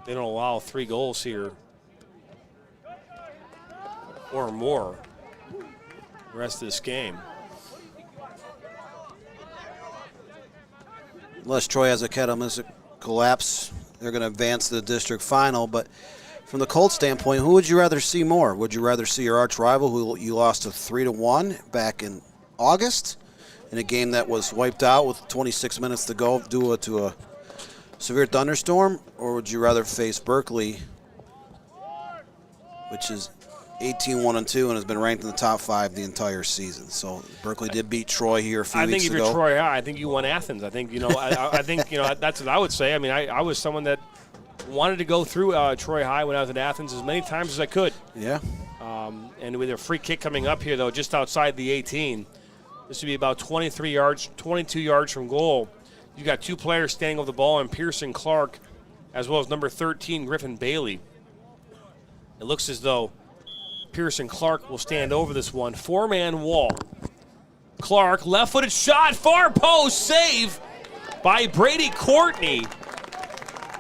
they don't allow 3 goals here or more the rest of this game. Unless Troy has a cataclysmic collapse, they're going to advance to the district final. But from the Colts standpoint, who would you rather see more? Would you rather see your arch rival, who you lost to 3-1 back in August, in a game that was wiped out with 26 minutes to go due to a severe thunderstorm? Or would you rather face Berkeley, which is 18-1-2 and has been ranked in the top 5 the entire season? So Berkeley did beat Troy here a few weeks ago. I think if you're Troy High, I think you won Athens. I think I think that's what I would say. I mean, I was someone that wanted to go through Troy High when I was at Athens as many times as I could. Yeah. And with a free kick coming up here, though, just outside the 18, this would be about 22 yards from goal. You got 2 players standing over the ball, and Pearson Clark, as well as number 13 Griffin Bailey. It looks as though Pearson Clark will stand over this one. 4-man wall. Clark, left-footed shot, far post, save by Brady Courtney.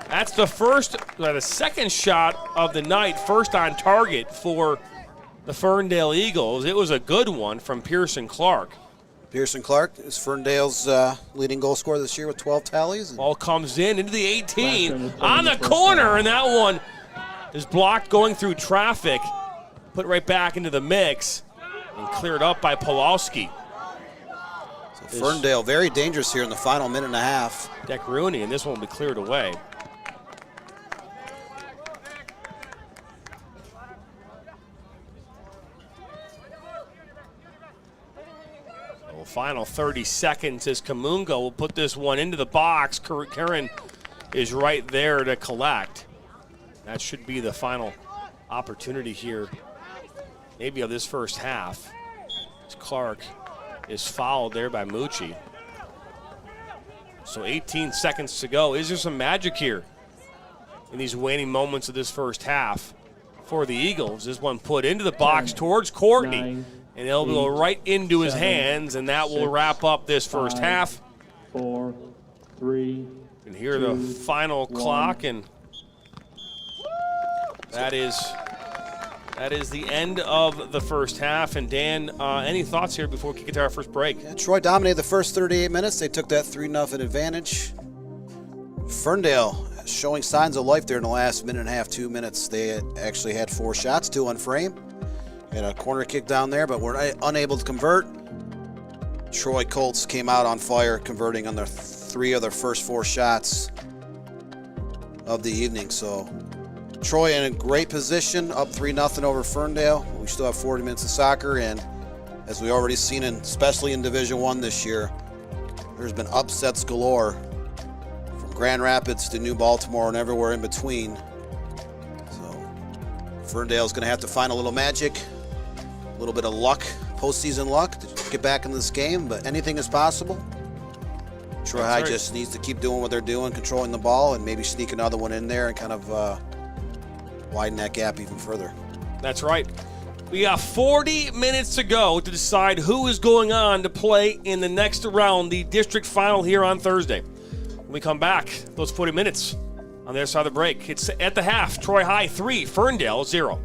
That's the second shot of the night, first on target for the Ferndale Eagles. It was a good one from Pearson Clark. Pearson Clark is Ferndale's leading goal scorer this year with 12 tallies. Ball comes into the 18 on the corner, and that one is blocked going through traffic. Put right back into the mix and cleared up by Pawlowski. So Ferndale very dangerous here in the final minute and a half. Deck Rooney, and this one will be cleared away. So final 30 seconds as Kamungo will put this one into the box. Karen is right there to collect. That should be the final opportunity here, maybe of this first half. Clark is fouled there by Mucci. So 18 seconds to go. Is there some magic here in these waning moments of this first half for the Eagles? This one put into the box towards Courtney, and it'll go right into his hands, and that will wrap up this first half. 4, 3. You can hear the final clock, and that is the end of the first half. And Dan, any thoughts here before we kick it to our first break? Yeah, Troy dominated the first 38 minutes. They took that 3-0 advantage. Ferndale showing signs of life there in the last minute and a half, 2 minutes. They actually had 4 shots, 2 on frame. Had a corner kick down there, but were unable to convert. Troy Colts came out on fire, converting on their 3 of their first 4 shots of the evening. So Troy in a great position, up 3-0 over Ferndale. We still have 40 minutes of soccer, and as we already seen, especially in Division I this year, there's been upsets galore from Grand Rapids to New Baltimore and everywhere in between. So Ferndale's going to have to find a little magic, a little bit of luck, postseason luck, to get back in this game, but anything is possible. Troy High just needs to keep doing what they're doing, controlling the ball, and maybe sneak another one in there and kind of widen that gap even further. That's right. We got 40 minutes to go to decide who is going on to play in the next round, the district final here on Thursday. When we come back, those 40 minutes on the other side of the break. It's at the half, Troy High 3, Ferndale 0.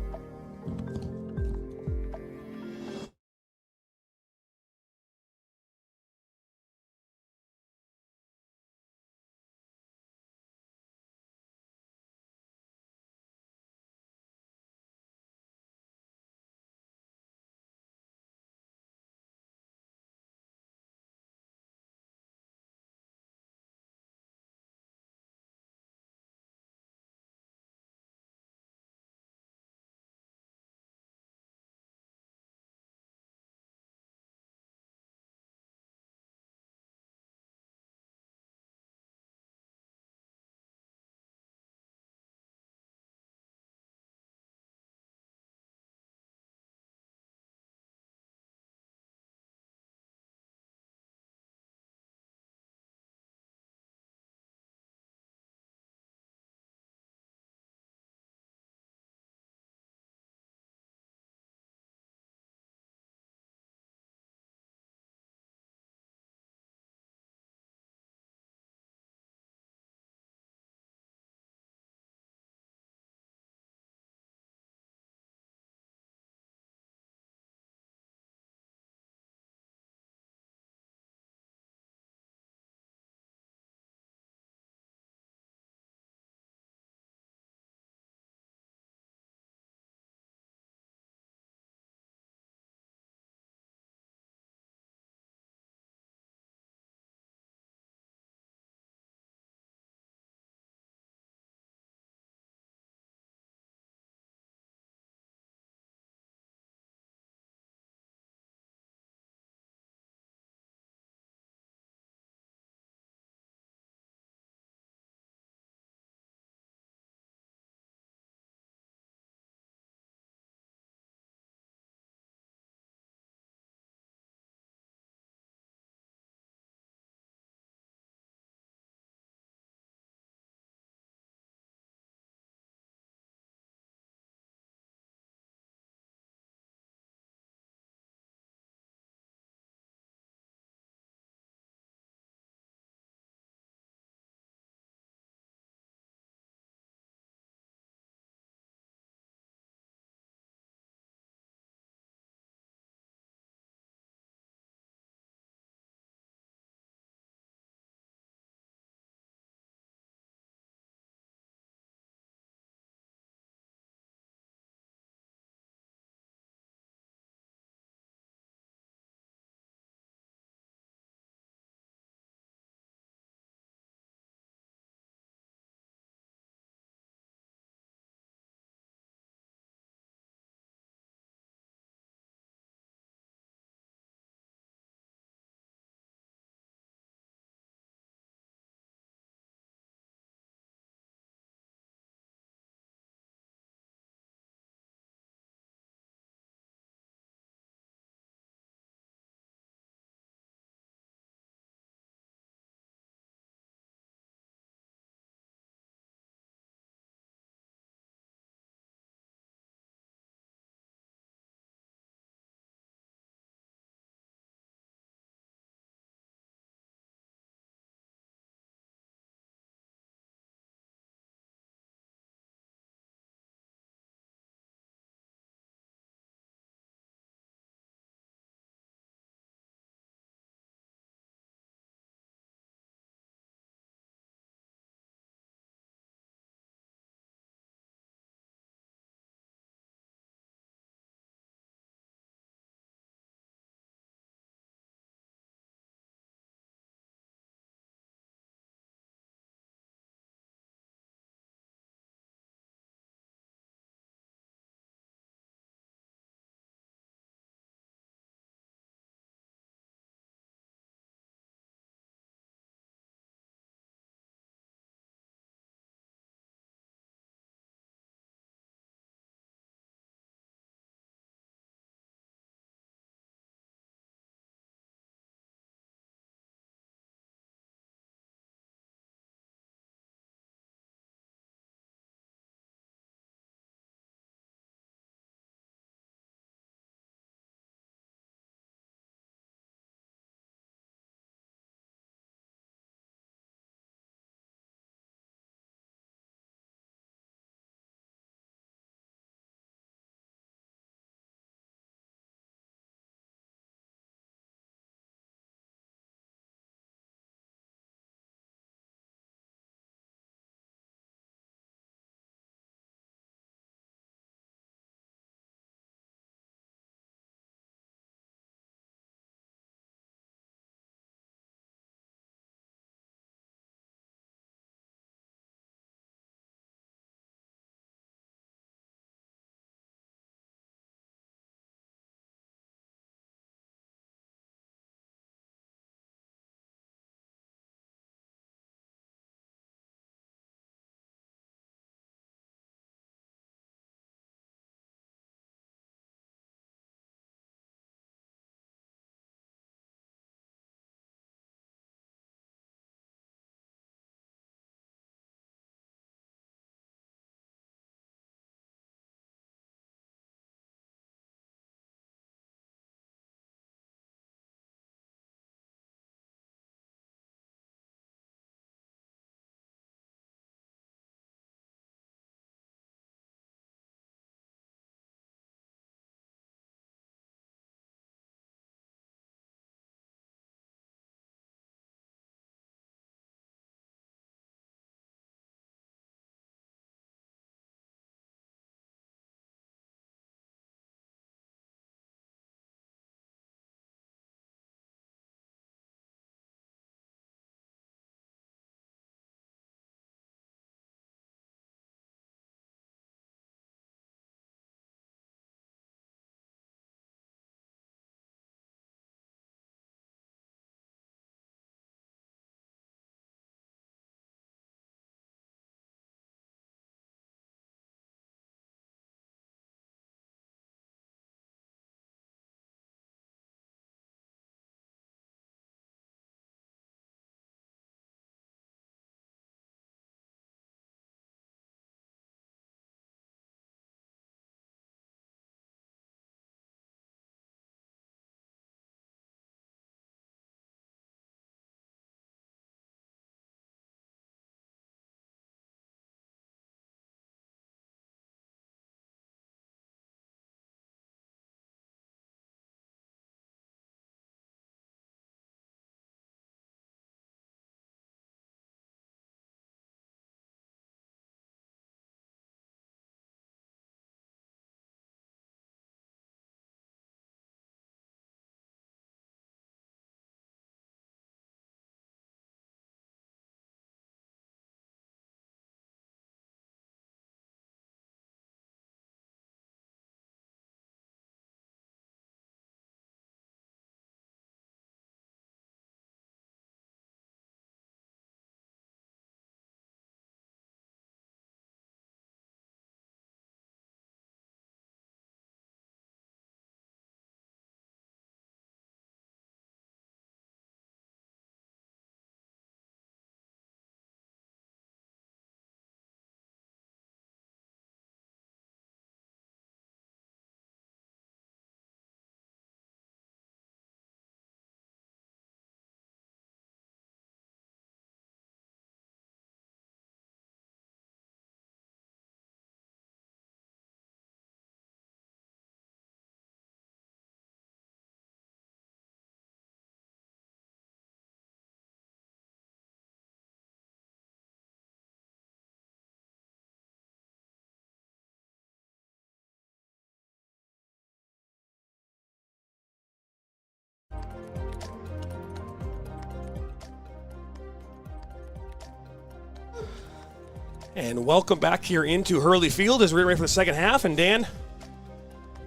And welcome back here into Hurley Field as we're ready for the second half. And Dan,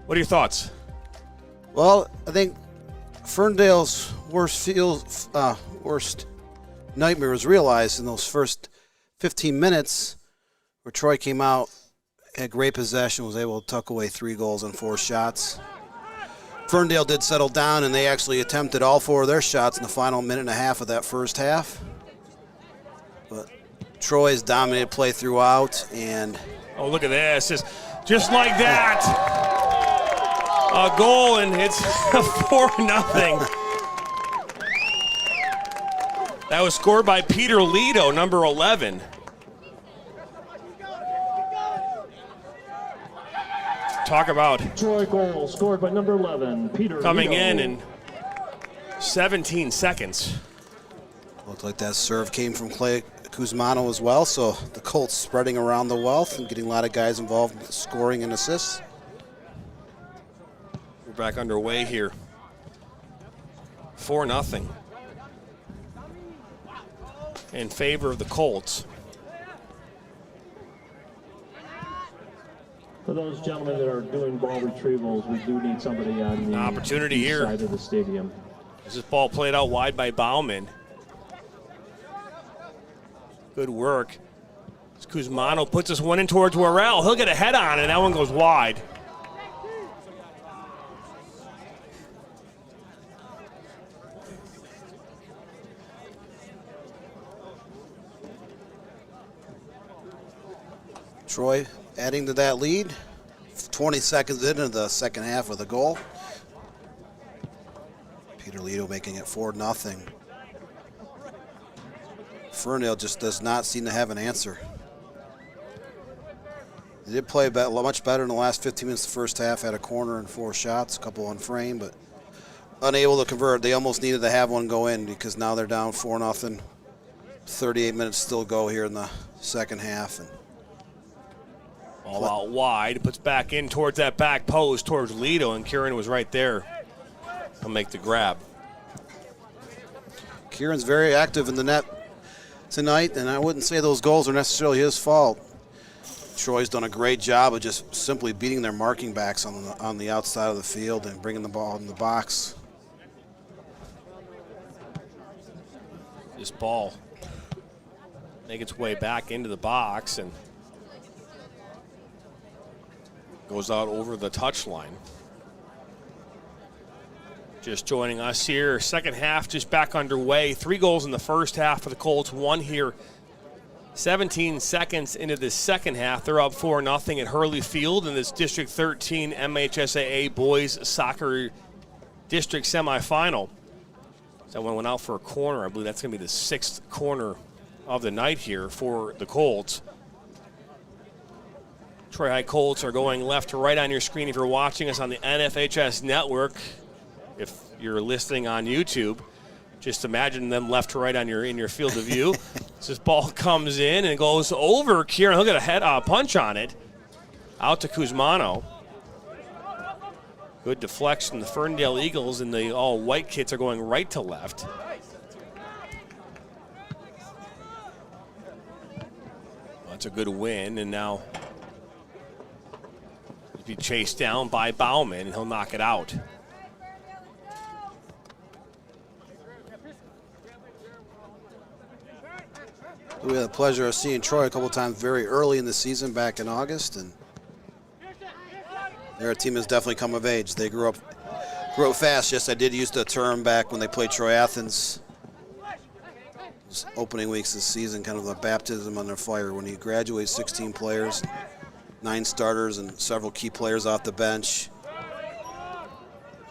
what are your thoughts? Well, I think Ferndale's worst nightmare was realized in those first 15 minutes where Troy came out, had great possession, was able to tuck away 3 goals on 4 shots. Ferndale did settle down, and they actually attempted all 4 of their shots in the final minute and a half of that first half. But Troy's dominated play throughout, and oh, look at this. Just like that. A goal, and it's 4-0. That was scored by Peter Lido, number 11. Talk about Troy goal scored by number 11, Peter coming Lido. in 17 seconds. looked like that serve came from Clay Kuzmano as well, so the Colts spreading around the wealth and getting a lot of guys involved in scoring and assists. We're back underway here. 4-0 in favor of the Colts. For those gentlemen that are doing ball retrievals, we do need somebody on the Opportunity east here. side of the stadium. This ball played out wide by Bauman. Good work. As Kuzmano puts this one in towards Worrell. He'll get a head on, and that one goes wide. Troy adding to that lead. 20 seconds into the second half of the goal. Peter Lido making it 4-0. Ferndale just does not seem to have an answer. They did play much better in the last 15 minutes of the first half. Had a corner and 4 shots, a couple on frame, but unable to convert. They almost needed to have one go in because now they're down 4-0. 38 minutes still go here in the second half. And all out wide, puts back in towards that back post, towards Lido, and Kieran was right there. He'll make the grab. Kieran's very active in the net tonight, and I wouldn't say those goals are necessarily his fault. Troy's done a great job of just simply beating their marking backs on the outside of the field and bringing the ball in the box. This ball make its way back into the box and goes out over the touchline. Just joining us here, second half just back underway. 3 goals in the first half for the Colts, 1 here 17 seconds into the second half. They're up 4-0 at Hurley Field in this District 13 MHSAA Boys Soccer District Semifinal. That one went out for a corner. I believe that's going to be the 6th corner of the night here for the Colts. Troy High Colts are going left to right on your screen if you're watching us on the NFHS network. If you're listening on YouTube, just imagine them left to right on in your field of view. This ball comes in and goes over Kieran. He'll get a head punch on it. Out to Kuzmano. Good deflection. The Ferndale Eagles and the all-white kits are going right to left. That's a good win, and now he'll be chased down by Bauman, and he'll knock it out. We had the pleasure of seeing Troy a couple times very early in the season back in August, and their team has definitely come of age. They grew up fast. Yes, I did use the term back when they played Troy Athens. This opening weeks this season, kind of a baptism under fire. When you graduate 16 players, 9 starters, and several key players off the bench,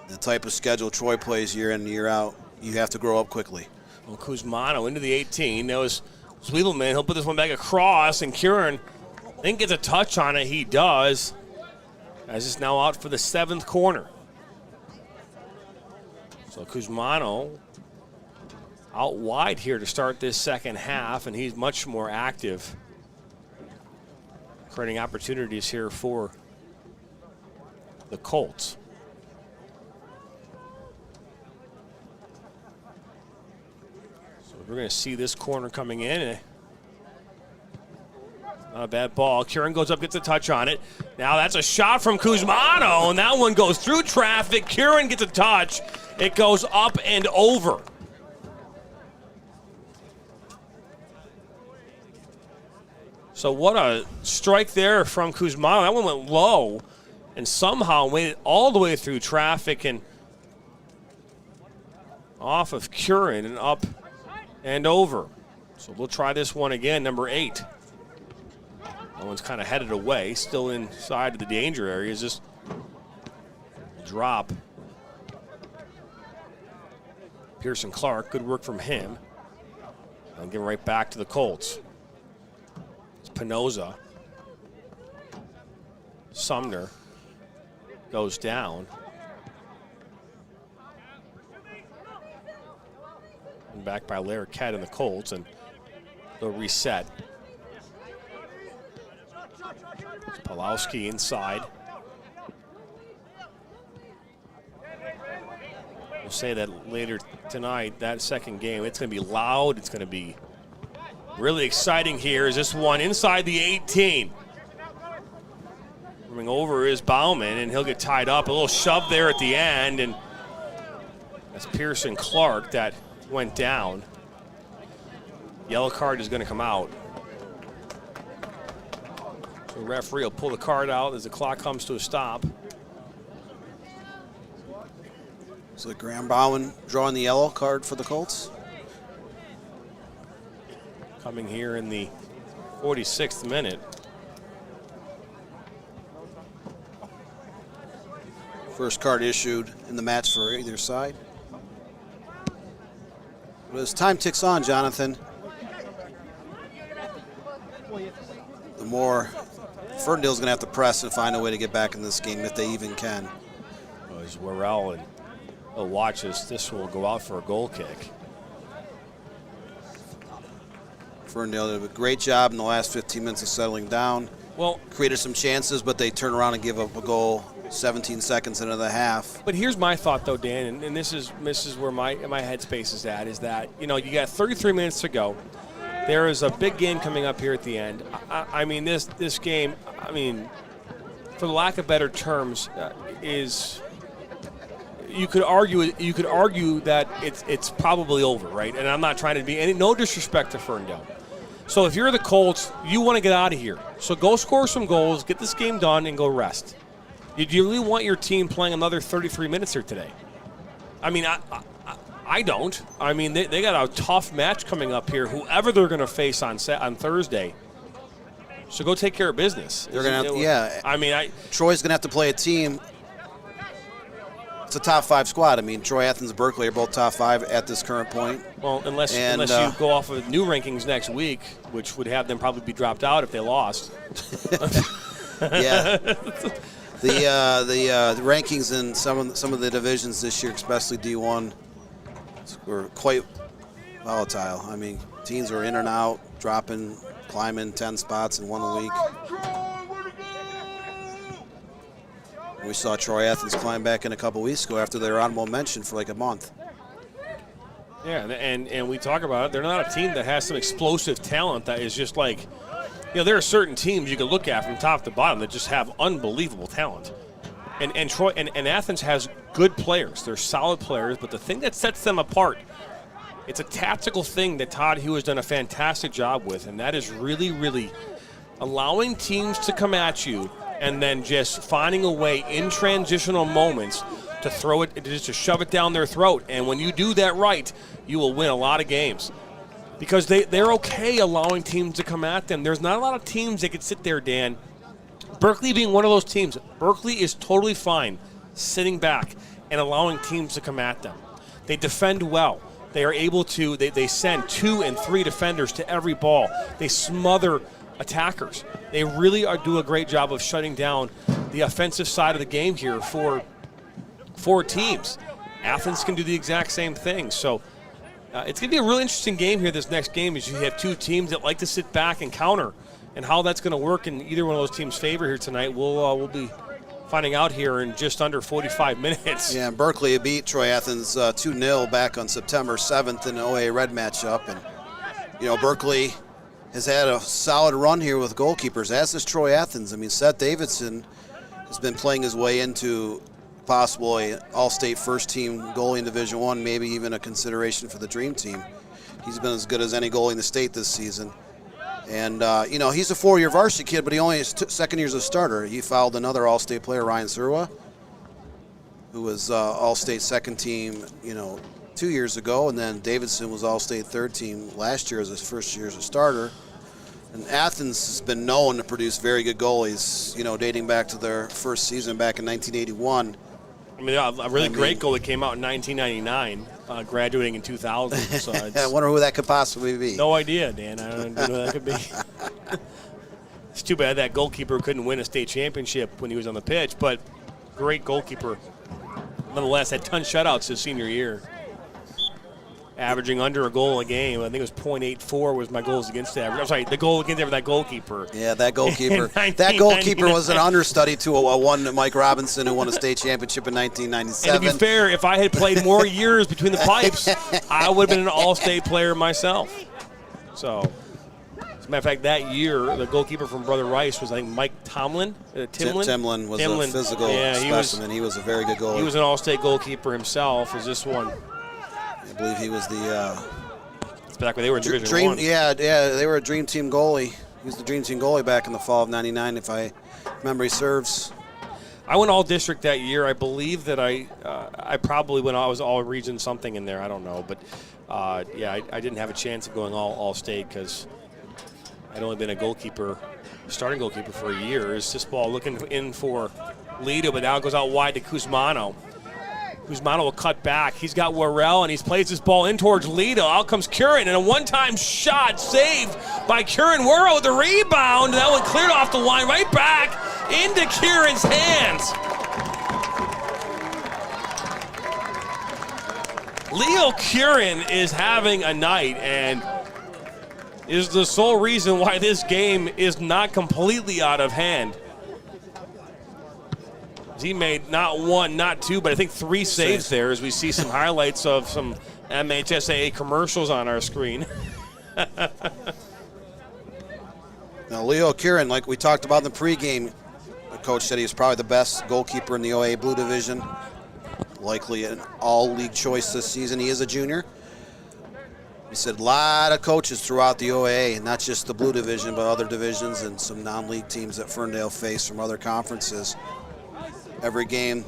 the type of schedule Troy plays year in and year out, you have to grow up quickly. Well, Kuzmano into the 18. That was Zwiebelman. He'll put this one back across, and Kieran, I think, gets a touch on it. He does. As it's now out for the 7th corner. So Kuzmano out wide here to start this second half, and he's much more active, creating opportunities here for the Colts. So we're going to see this corner coming in. Not a bad ball. Curran goes up, gets a touch on it. Now that's a shot from Kuzmano, and that one goes through traffic. Curran gets a touch. It goes up and over. So what a strike there from Kuzmano. That one went low and somehow made it all the way through traffic and off of Curran and up and over. So we'll try this one again, number 8. That one's kind of headed away, still inside of the danger area. Is just drop. Pearson Clark, good work from him. I'll give him right back to the Colts. It's Pinoza. Sumner goes down. And back by Larroquette and the Colts, and they'll reset. Pawlowski inside. We'll say that later tonight, that second game, it's going to be loud. It's going to be really exciting here. Is this one inside the 18? Coming over is Bauman, and he'll get tied up. A little shove there at the end, and that's Pearson Clark that went down. Yellow card is going to come out. The referee will pull the card out as the clock comes to a stop. So Graham Bowen drawing the yellow card for the Colts. Coming here in the 46th minute. First card issued in the match for either side. But as time ticks on, Jonathan, the more Ferndale's going to have to press and find a way to get back in this game if they even can. Well, as Worrell and he'll watch this will go out for a goal kick. Ferndale did a great job in the last 15 minutes of settling down. Well, created some chances, but they turn around and give up a goal 17 seconds into the half. But here's my thought, though, Dan, and this is where my headspace is at, is that, you know, you got 33 minutes to go. There is a big game coming up here at the end. I mean, this game, I mean, for the lack of better terms, is you could argue that it's probably over, right? And I'm not trying to be no disrespect to Ferndale. So if you're the Colts, you want to get out of here. So go score some goals, get this game done, and go rest. Do you really want your team playing another 33 minutes here today? I mean, I don't. I mean, they got a tough match coming up here, whoever they're going to face on Thursday. So go take care of business. They're going to, yeah. I mean, Troy's going to have to play a team. It's a top 5 squad. I mean, Troy, Athens, Berkeley are both top 5 at this current point. Well, unless you go off of new rankings next week, which would have them probably be dropped out if they lost. Yeah. The rankings in some of the divisions this year, especially D1, were quite volatile. I mean, teams are in and out, dropping, climbing 10 spots in 1 week. We saw Troy Athens climb back in a couple weeks ago after they were honorable mention for like a month. Yeah, and we talk about it. They're not a team that has some explosive talent that is just like, you know, there are certain teams you can look at from top to bottom that just have unbelievable talent. And Troy and Athens has good players. They're solid players, but the thing that sets them apart, it's a tactical thing that Todd Hugh has done a fantastic job with, and that is really, really allowing teams to come at you and then just finding a way in transitional moments to throw it, just to shove it down their throat. And when you do that right, you will win a lot of games. Because they're okay allowing teams to come at them. There's not a lot of teams that could sit there, Dan. Berkeley being one of those teams. Berkeley is totally fine sitting back and allowing teams to come at them. They defend well. They are able to, they send 2 and 3 defenders to every ball. They smother attackers. They really do a great job of shutting down the offensive side of the game here for teams. Athens can do the exact same thing. So it's going to be a really interesting game here this next game, as you have 2 teams that like to sit back and counter. And how that's going to work in either one of those teams' favor here tonight, we'll be finding out here in just under 45 minutes. Yeah, Berkeley beat Troy Athens 2-0 back on September 7th in an OA Red matchup. And, you know, Berkeley has had a solid run here with goalkeepers, as is Troy Athens. I mean, Seth Davidson has been playing his way into possible all-state first-team goalie in Division I, maybe even a consideration for the Dream Team. He's been as good as any goalie in the state this season. And, you know, he's a 4-year varsity kid, but he only is second year as a starter. He fouled another all-state player, Ryan Surwa, who was all-state second team, you know, 2 years ago. And then Davidson was all-state third team last year as his first year as a starter. And Athens has been known to produce very good goalies, you know, dating back to their first season back in 1981. I mean, a really great goalie came out in 1999, graduating in 2000. So I wonder who that could possibly be. No idea, Dan. I don't know who that could be. It's too bad that goalkeeper couldn't win a state championship when he was on the pitch, but great goalkeeper. Nonetheless, had 10 shutouts his senior year, averaging under a goal a game. I think it was .84 was my goals against average. I'm sorry, the goal against average, that goalkeeper. Yeah, that goalkeeper. That goalkeeper was an understudy to a one Mike Robinson who won a state championship in 1997. And to be fair, if I had played more years between the pipes, I would have been an all-state player myself. So, as a matter of fact, that year, the goalkeeper from Brother Rice was, I think, Mike Timlin. Timlin was a physical specimen. He was a very good goalie. He was an all-state goalkeeper himself, as this one. I believe he was the it's back when they were in Division I. Yeah, they were a Dream Team goalie. He was the Dream Team goalie back in the fall of '99, if memory serves. I went all district that year. I believe that I probably went. I was all region something in there. I don't know, but yeah, I didn't have a chance of going all state because I'd only been a goalkeeper, starting goalkeeper for a year. It's this ball looking in for Lido, but now it goes out wide to Kuzmano. Kuzmano will cut back. He's got Worrell, and he's plays this ball in towards Lido. Out comes Curran, and a one-time shot saved by Curran. Worrell with the rebound. That one cleared off the line, right back into Curran's hands. Leo Curran is having a night and is the sole reason why this game is not completely out of hand. He made not one, not two, but I think 3 saves there as we see some highlights of some MHSAA commercials on our screen. Now, Leo Curran, like we talked about in the pregame, the coach said he was probably the best goalkeeper in the OA Blue Division, likely an all-league choice this season. He is a junior. He said a lot of coaches throughout the OA, not just the Blue Division, but other divisions and some non-league teams that Ferndale face from other conferences. Every game,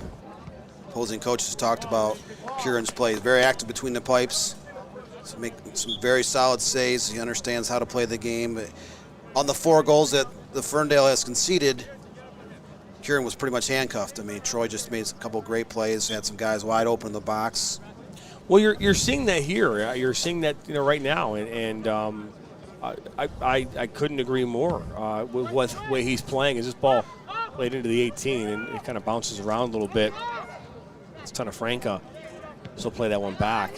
opposing coaches talked about Curran's play. He's very active between the pipes, so make some very solid saves. He understands how to play the game. But on the 4 goals that the Ferndale has conceded, Curran was pretty much handcuffed. I mean, Troy just made a couple great plays, had some guys wide open in the box. Well, you're seeing that here. You're seeing that right now, and I couldn't agree more with what the way he's playing. Is this ball played into the 18, and it kind of bounces around a little bit. It's Franca. So play that one back.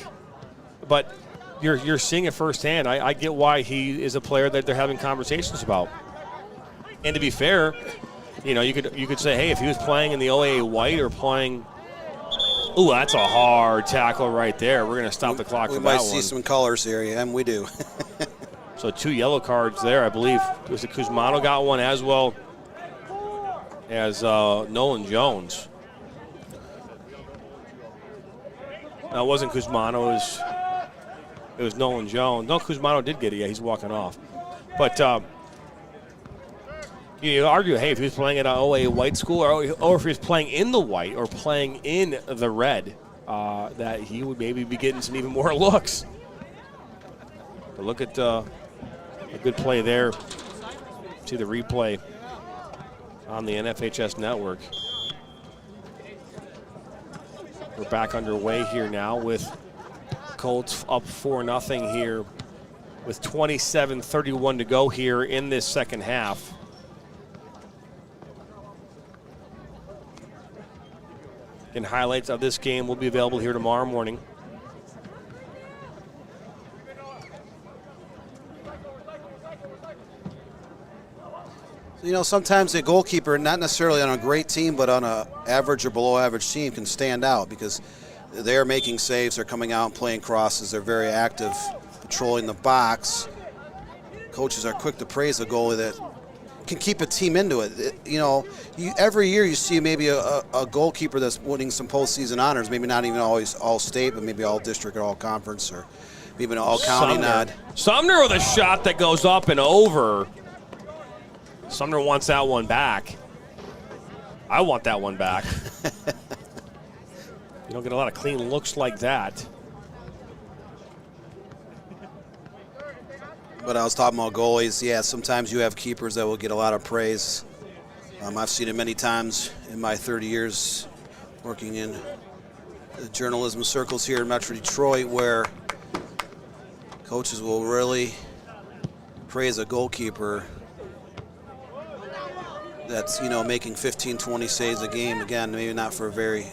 But you're seeing it firsthand. I get why he is a player that they're having conversations about. And to be fair, you know, you could say, hey, if he was playing in the OAA white or playing, ooh, that's a hard tackle right there. We're going to stop the clock for that one. We might see some colors here, yeah, and we do. So 2 yellow cards there, I believe. It was Kuzmano got one as well as Nolan Jones. No, it wasn't Kuzmano. It was Nolan Jones. No, Kuzmano did get it. Yeah, he's walking off. But you argue, hey, if he was playing at an OA white school or if he was playing in the white or playing in the red, that he would maybe be getting some even more looks. But look at a good play there. See the replay on the NFHS network. We're back underway here now with Colts up 4-0 here with 27:31 to go here in this second half. And highlights of this game will be available here tomorrow morning. You know, sometimes a goalkeeper, not necessarily on a great team, but on an average or below average team, can stand out because they're making saves, they're coming out and playing crosses, they're very active, patrolling the box. coaches are quick to praise a goalie that can keep a team into it. Every year you see maybe a goalkeeper that's winning some postseason honors, maybe not even always all state, but maybe all district or all conference or maybe an all county nod. Sumner with a shot that goes up and over. Sumner wants that one back. I want that one back. You don't get a lot of clean looks like that. But I was talking about goalies. Yeah, sometimes you have keepers that will get a lot of praise. I've seen it many times in my 30 years working in the journalism circles here in Metro Detroit, where coaches will really praise a goalkeeper that's, making 15, 20 saves a game. Again, maybe not for a very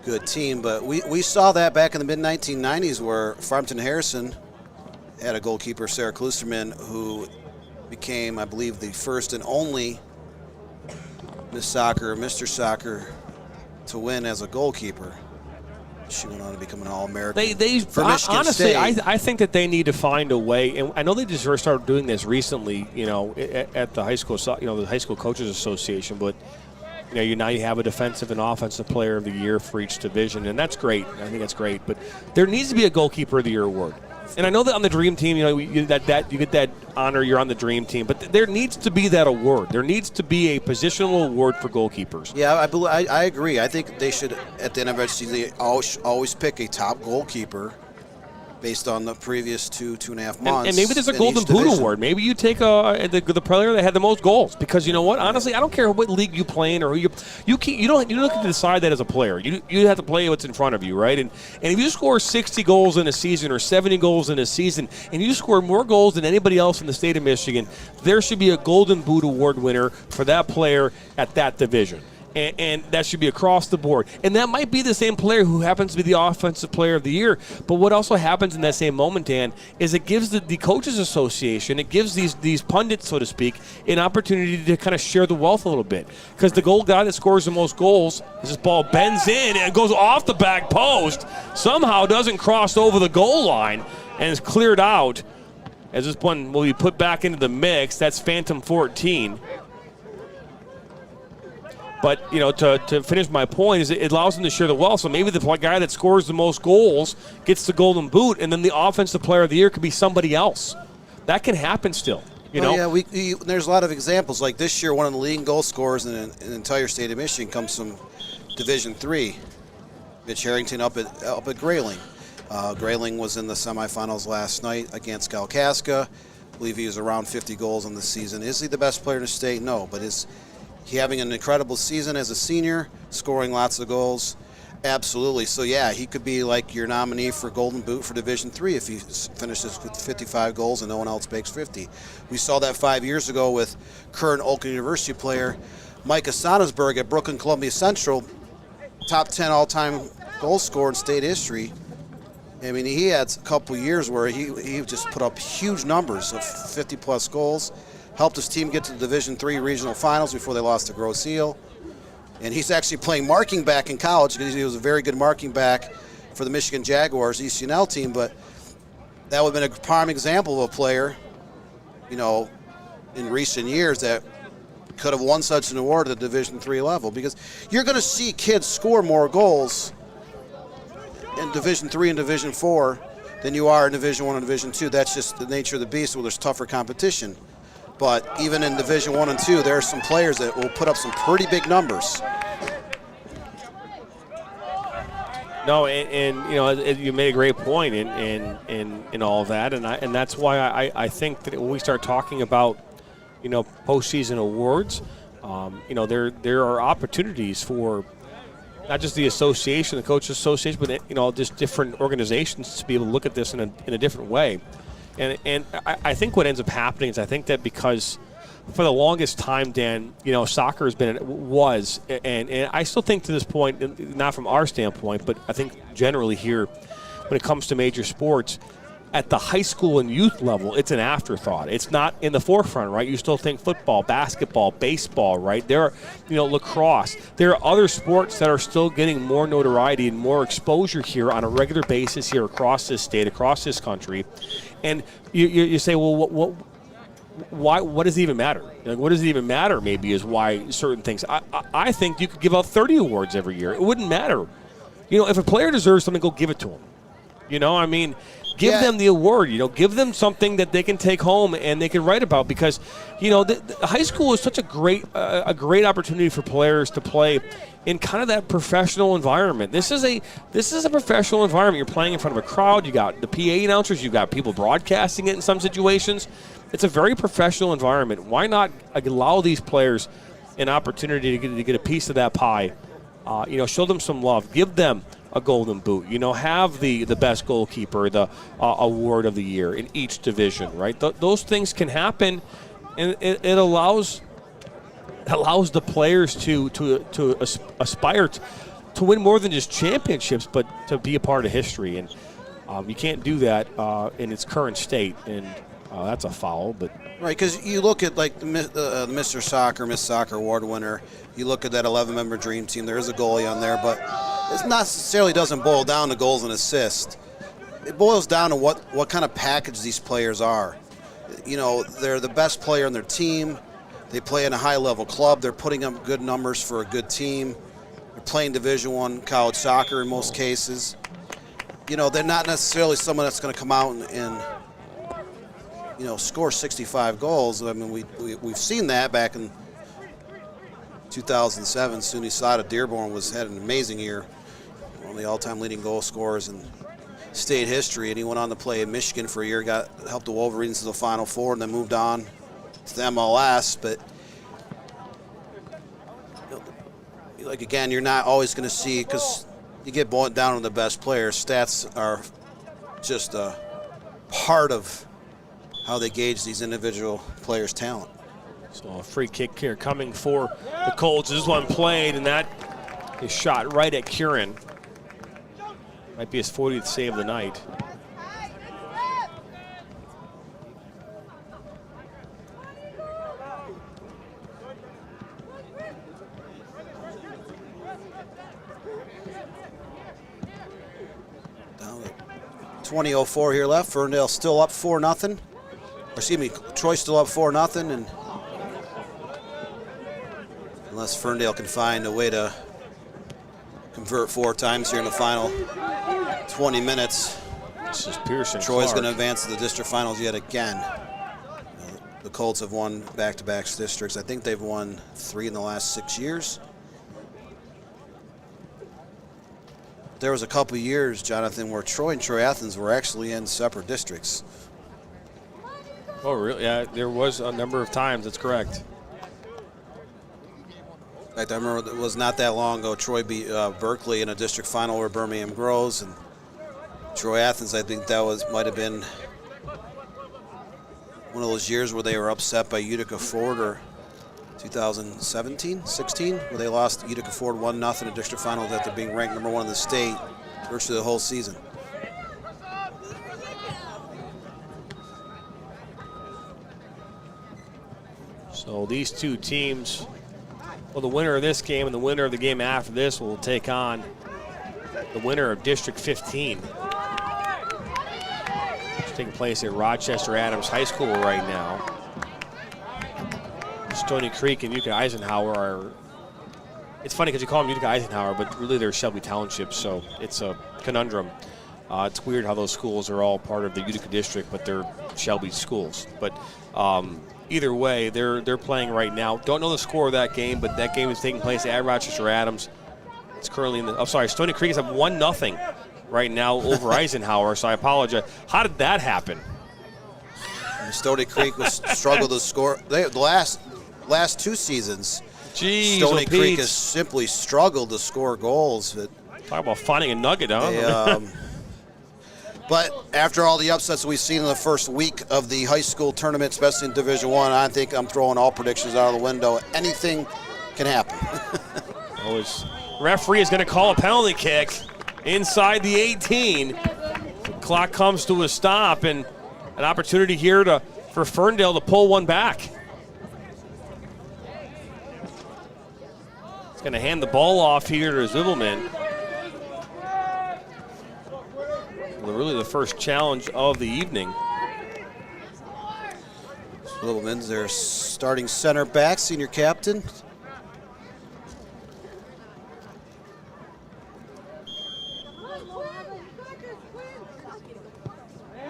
good team, but we saw that back in the mid-1990s where Farmington Harrison had a goalkeeper, Sarah Klusterman, who became, I believe, the first and only Miss Soccer or Mr. Soccer to win as a goalkeeper. She went on to become an All-American for Michigan honestly, State. I think that they need to find a way, and I know they just started doing this recently, at the high school, the High School Coaches Association, but now you have a defensive and offensive player of the year for each division, and that's great. I think that's great, but there needs to be a goalkeeper of the year award. And I know that on the Dream Team, you get that honor. You're on the Dream Team, but there needs to be that award. There needs to be a positional award for goalkeepers. Yeah, I agree. I think they should, at the end of every season, always pick a top goalkeeper based on the previous 2.5 months. And maybe there's a Golden Boot award. Maybe you take the player that had the most goals, because you know what? Honestly, I don't care what league you play in or who you don't get to decide that as a player. You have to play what's in front of you, right? And if you score 60 goals in a season or 70 goals in a season, and you score more goals than anybody else in the state of Michigan, there should be a Golden Boot award winner for that player at that division. And that should be across the board. And that might be the same player who happens to be the offensive player of the year. But what also happens in that same moment, Dan, is it gives the Coaches Association, it gives these pundits, so to speak, an opportunity to kind of share the wealth a little bit. Because the goal guy that scores the most goals, this ball bends in and goes off the back post, somehow doesn't cross over the goal line and is cleared out. As this one will be put back into the mix, that's Phantom 14. But, to finish my point, is it allows them to share the wealth. So maybe the guy that scores the most goals gets the Golden Boot, and then the Offensive Player of the Year could be somebody else. That can happen still. Yeah, there's a lot of examples. Like this year, one of the leading goal scorers in the entire state of Michigan comes from Division III. Mitch Harrington up at Grayling. Grayling was in the semifinals last night against Kalkaska. I believe he was around 50 goals in the season. Is he the best player in the state? No, but is he having an incredible season as a senior, scoring lots of goals? Absolutely. So, yeah, he could be like your nominee for Golden Boot for Division III if he finishes with 55 goals and no one else makes 50. We saw that 5 years ago with current Oakland University player Micah Sonnesberg at Brooklyn Columbia Central, top 10 all-time goal scorer in state history. I mean, he had a couple years where he just put up huge numbers of 50-plus goals. Helped his team get to the Division III regional finals before they lost to Grosse Ile. And he's actually playing marking back in college because he was a very good marking back for the Michigan Jaguars ECNL team. But that would have been a prime example of a player, in recent years that could have won such an award at the Division III level. Because you're going to see kids score more goals in Division III and Division IV than you are in Division I and Division II. That's just the nature of the beast where there's tougher competition. But even in Division I and II, there are some players that will put up some pretty big numbers. No, and you made a great point in all of that, and that's why I think that when we start talking about postseason awards, there are opportunities for not just the association, the Coaches Association, but just different organizations to be able to look at this in a different way. And I think what ends up happening is I think that because for the longest time, Dan, soccer has been, and I still think to this point, not from our standpoint, but I think generally here when it comes to major sports, at the high school and youth level, it's an afterthought. It's not in the forefront, right? You still think football, basketball, baseball, right? There are, lacrosse. There are other sports that are still getting more notoriety and more exposure here on a regular basis here across this state, across this country. And you say, well, why? What does it even matter? Like, what does it even matter? Maybe is why certain things. I think you could give out 30 awards every year. It wouldn't matter. You know, if a player deserves something, go give it to him. You know, I mean, give them the award. You know, give them something that they can take home and they can write about, because, you know, the high school is such a great opportunity for players to play in kind of that professional environment. This is a professional environment. You're playing in front of a crowd. You got the PA announcers. You got people broadcasting it in some situations. It's a very professional environment. Why not allow these players an opportunity to get a piece of that pie? You know, show them some love. Give them a golden boot. You know, have the best goalkeeper, the award of the year in each division, right? Those things can happen, and it allows the players to aspire to win more than just championships, but to be a part of history. And you can't do that in its current state, and that's a foul. But right, because you look at like the Mr. Soccer, Miss Soccer award winner. You look at that 11-member dream team. There is a goalie on there, but it not necessarily doesn't boil down to goals and assists. It boils down to what kind of package these players are. You know, they're the best player on their team. They play in a high-level club. They're putting up good numbers for a good team. They're playing Division I college soccer in most cases. You know, they're not necessarily someone that's going to come out and you know, score 65 goals. I mean, we've seen that back in 2007. Sunni Sada Dearborn had an amazing year, one of the all-time leading goal scorers in state history, and he went on to play in Michigan for a year, helped the Wolverines to the Final Four, and then moved on to the MLS. But you know, like again, you're not always going to see, because you get boiled down to the best players. Stats are just a part of how they gauge these individual players' talent. So a free kick here coming for the Colts. This one played, and that is shot right at Curran. Might be his 40th save of the night. Down at 20:04 here left. Ferndale still up 4-0. Or excuse me, Troy still up 4-0, and unless Ferndale can find a way to convert 4 times here in the final 20 minutes, this is Pearson. Troy's going to advance to the district finals yet again. You know, the Colts have won back-to-back districts. I think they've won 3 in the last 6 years. There was a couple years, Jonathan, where Troy and Troy Athens were actually in separate districts. Oh, really? Yeah, there was a number of times. That's correct. In fact, I remember it was not that long ago, Troy beat Berkeley in a district final where Birmingham grows, and Troy Athens, I think that might have been one of those years where they were upset by Utica Ford, or 2017, 16, where they lost Utica Ford 1-0 in district finals after being ranked #1 in the state virtually the whole season. So these two teams, well, the winner of this game and the winner of the game after this will take on the winner of District 15. It's taking place at Rochester Adams High School right now. Stony Creek and Utica Eisenhower are, it's funny because you call them Utica Eisenhower, but really they're Shelby Township, so it's a conundrum. It's weird how those schools are all part of the Utica district, but they're Shelby schools. But either way, they're playing right now. Don't know the score of that game, but that game is taking place at Rochester Adams. It's currently in the, oh, sorry, Stony Creek is up 1-0 right now over Eisenhower, so I apologize. How did that happen? Stony Creek struggled to score. The last 2 seasons, Jeez, Stony Creek has simply struggled to score goals. Talk about finding a nugget, huh? But after all the upsets we've seen in the first week of the high school tournament, especially in Division I think I'm throwing all predictions out of the window. Anything can happen. Always. Referee is going to call a penalty kick inside the 18. The clock comes to a stop, and an opportunity here for Ferndale to pull one back. He's going to hand the ball off here to Zibelman. Really the first challenge of the evening. Littleman's their starting center back, senior captain.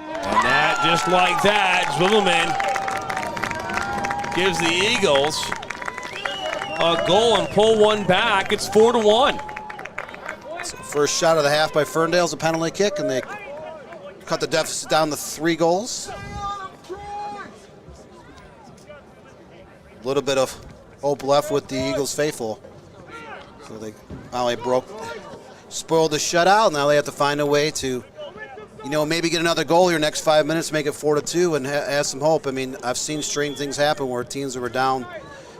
And that, just like that, Zwibbelman gives the Eagles a goal and pull one back. It's 4-1. So first shot of the half by Ferndale's a penalty kick, and they cut the deficit down to 3 goals. A little bit of hope left with the Eagles faithful. So they finally spoiled the shutout. Now they have to find a way to, maybe get another goal here next 5 minutes, make it 4-2, and have some hope. I mean, I've seen strange things happen where teams that were down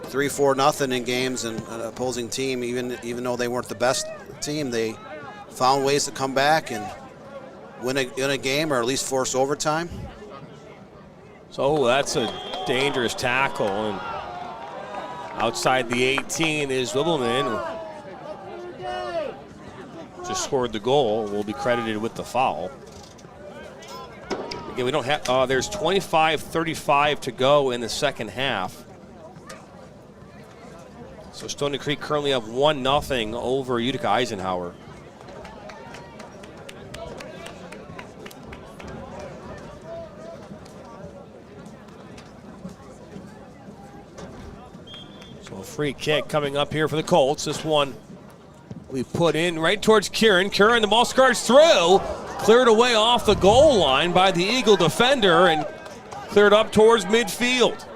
3-4-0 in games, and an opposing team, even though they weren't the best team, they found ways to come back and win a game, or at least force overtime. So that's a dangerous tackle, and outside the 18 is Zwibbelman. Just scored the goal, will be credited with the foul. Again, we don't have, there's 25-35 to go in the second half. So Stony Creek currently have 1-0 over Utica Eisenhower. So a free kick coming up here for the Colts. This one we put in right towards Kieran. Kieran, the ball skirts through. Cleared away off the goal line by the Eagle defender and cleared up towards midfield.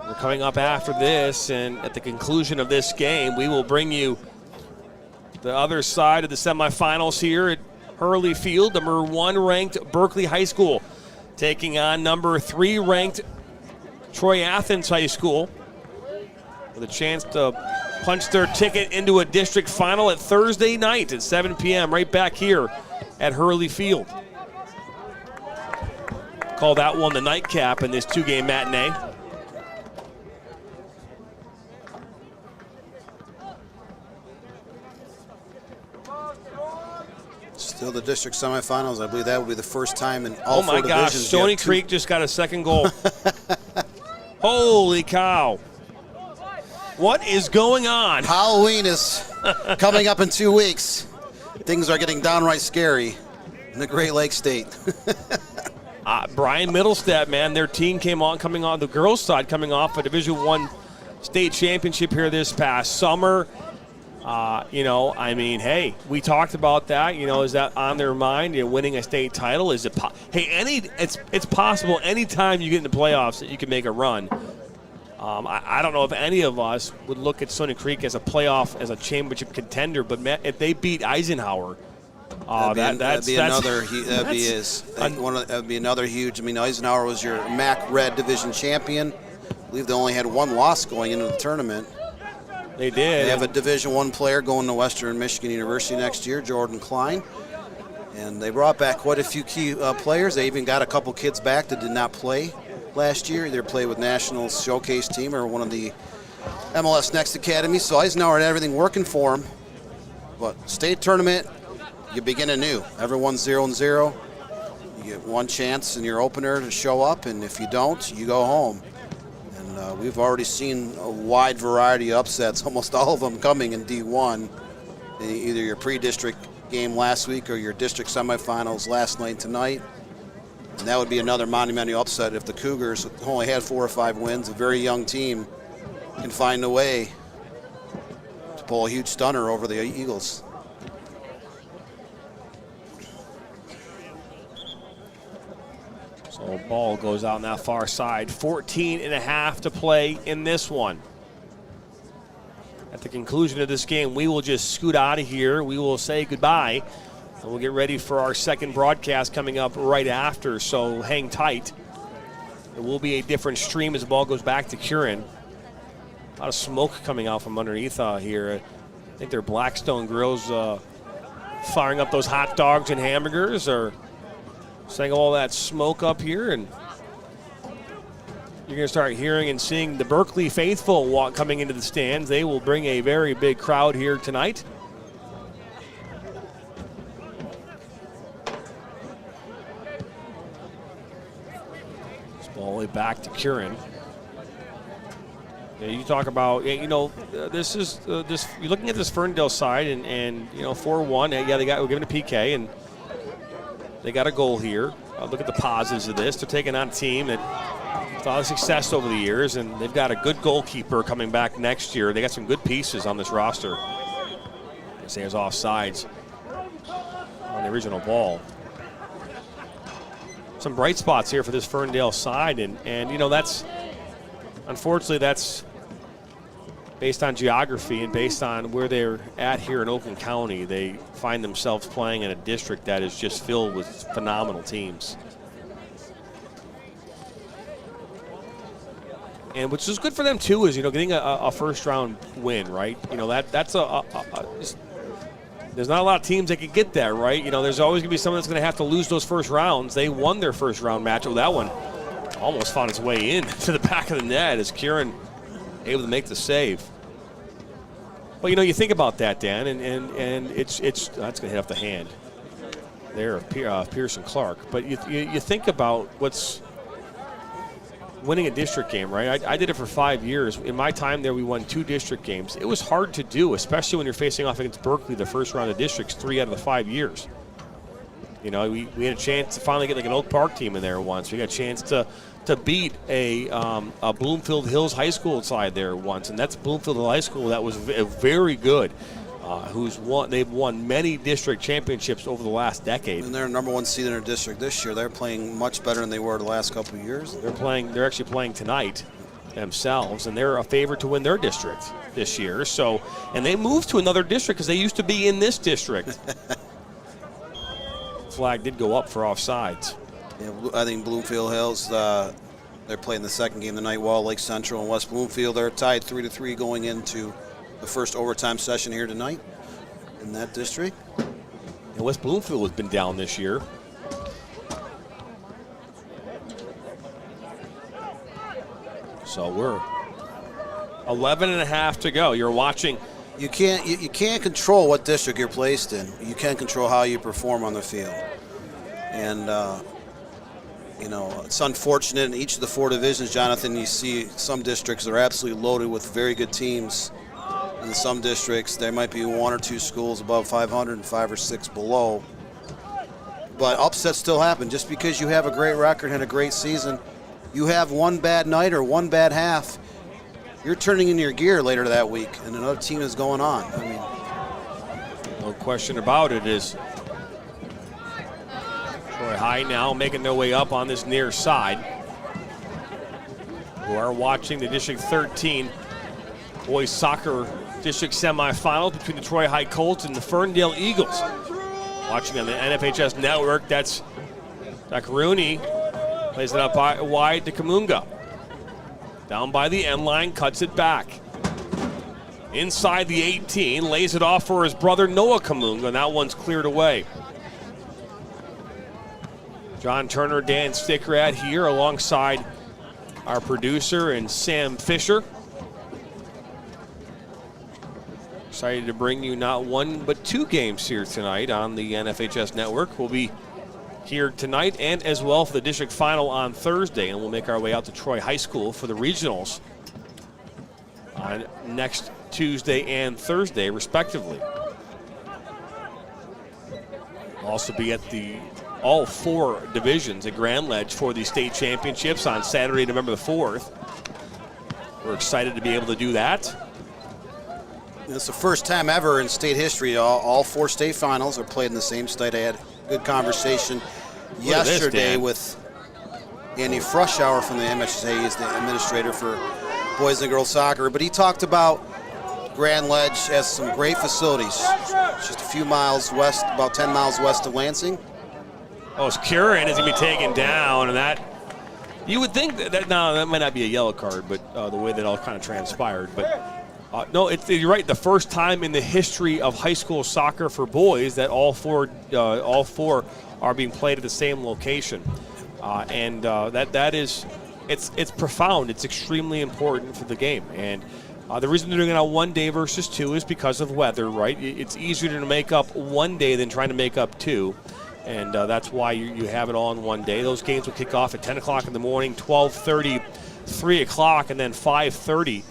We're coming up after this, and at the conclusion of this game, we will bring you the other side of the semifinals here at Hurley Field. Number 1 ranked Berkeley High School taking on number 3 ranked Troy Athens High School, with a chance to punch their ticket into a district final at Thursday night at 7 p.m. right back here at Hurley Field. Call that one the nightcap in this 2-game matinee. Still the district semifinals. I believe that will be the first time in all 4 divisions. Oh my gosh, Stony Creek just got a second goal. Holy cow. What is going on? Halloween is coming up in 2 weeks. Things are getting downright scary in the Great Lakes State. Brian Middlestead, man, their team coming on the girls' side, coming off a Division I state championship here this past summer. Hey, we talked about that. Is that on their mind? Winning a state title? Is it? It's possible anytime you get in the playoffs that you can make a run. I don't know if any of us would look at Stony Creek as a playoff, as a championship contender, but if they beat Eisenhower, that'd be another huge. I mean, Eisenhower was your MAC Red Division champion. I believe they only had 1 loss going into the tournament. They did. They have a Division I player going to Western Michigan University next year, Jordan Klein. And they brought back quite a few key players. They even got a couple kids back that did not play last year. Either played with National Showcase team or one of the MLS Next Academies. So Eisenhower had everything working for him. But state tournament, you begin anew. Everyone's 0-0. You get 1 chance in your opener to show up, and if you don't, you go home. We've already seen a wide variety of upsets, almost all of them coming in D1. Either your pre-district game last week or your district semifinals last night and tonight. And that would be another monumental upset if the Cougars only had 4 or 5 wins. A very young team can find a way to pull a huge stunner over the Eagles. So ball goes out on that far side. 14.5 to play in this one. At the conclusion of this game, we will just scoot out of here. We will say goodbye, and we'll get ready for our second broadcast coming up right after, so hang tight. There will be a different stream as the ball goes back to Curran. A lot of smoke coming out from underneath here. I think they're Blackstone Grills firing up those hot dogs and hamburgers, or setting all that smoke up here, and you're going to start hearing and seeing the Berkeley faithful coming into the stands. They will bring a very big crowd here tonight. way back to Curran. Yeah, you talk about, this is this. You're looking at this Ferndale side, and 4-1. Yeah, we're giving a PK, and they got a goal here. Look at the positives of this. They're taking on a team that a lot of success over the years, and they've got a good goalkeeper coming back next year. They got some good pieces on this roster. There's offsides on the original ball. Some bright spots here for this Ferndale side, and that's unfortunately that's based on geography and based on where they're at here in Oakland County. They find themselves playing in a district that is just filled with phenomenal teams. And which is good for them too is getting a first round win, right? That's there's not a lot of teams that can get that, right? There's always going to be someone that's going to have to lose those first rounds. They won their first round match. Oh, that one almost found its way in to the back of the net as Kieran able to make the save. But you think about that, Dan, and it's that's going to hit off the hand there of Pearson Clark. But you think about what's winning a district game, right? I did it for 5 years. In my time there, we won 2 district games. It was hard to do, especially when you're facing off against Berkeley, the first round of districts, 3 out of the 5 years. We had a chance to finally get like an Oak Park team in there once. We got a chance to beat a Bloomfield Hills High School side there once, and that's Bloomfield High School that was very good. They've won many district championships over the last decade. And they're number 1 seed in their district this year. They're playing much better than they were the last couple of years. They're actually playing tonight themselves, and they're a favorite to win their district this year. So, and they moved to another district because they used to be in this district. Flag did go up for offsides. Yeah, I think Bloomfield Hills, they're playing the second game tonight. Wall Lake Central and West Bloomfield, they're tied 3-3 going into the first overtime session here tonight in that district. And West Bloomfield has been down this year. So we're 11 and a half to go. You're watching. You can't control what district you're placed in. You can control how you perform on the field. And it's unfortunate in each of the 4 divisions, Jonathan. You see some districts that are absolutely loaded with very good teams. In some districts, there might be 1 or 2 schools above 500 and 5 or 6 below. But upsets still happen. Just because you have a great record and a great season, you have one bad night or one bad half, you're turning in your gear later that week, and another team is going on. I mean, no question about it. Is Troy High now making their way up on this near side. We are watching the District 13 boys soccer district semifinal between the Troy High Colts and the Ferndale Eagles. Watching on the NFHS network, that's Rooney plays it up wide to Kamunga. Down by the end line, cuts it back. Inside the 18, lays it off for his brother Noah Kamunga, and that one's cleared away. John Turner, Dan Stickrad here alongside our producer and Sam Fisher. Excited to bring you not 1 but 2 games here tonight on the NFHS network. We'll be here tonight and as well for the district final on Thursday, and we'll make our way out to Troy High School for the regionals on next Tuesday and Thursday respectively. We'll also be at all 4 divisions at Grand Ledge for the state championships on Saturday, November the 4th. We're excited to be able to do that. It's the first time ever in state history all 4 state finals are played in the same state. I had a good conversation yesterday with Andy Frushauer from the MHSAA. He's the administrator for boys and girls soccer. But he talked about Grand Ledge has some great facilities. Just a few miles west, about 10 miles west of Lansing. Oh, it's Curran is going to be taken down, and that you would think that might not be a yellow card, but the way that all kind of transpired. But no, you're right. The first time in the history of high school soccer for boys that all four are being played at the same location, and that is it's profound. It's extremely important for the game, and the reason they're doing it on 1 day versus 2 is because of weather. Right? It's easier to make up 1 day than trying to make up 2. And that's why you have it all in one day. Those games will kick off at 10 o'clock in the morning, 12:30, 3 o'clock, and then 5:30,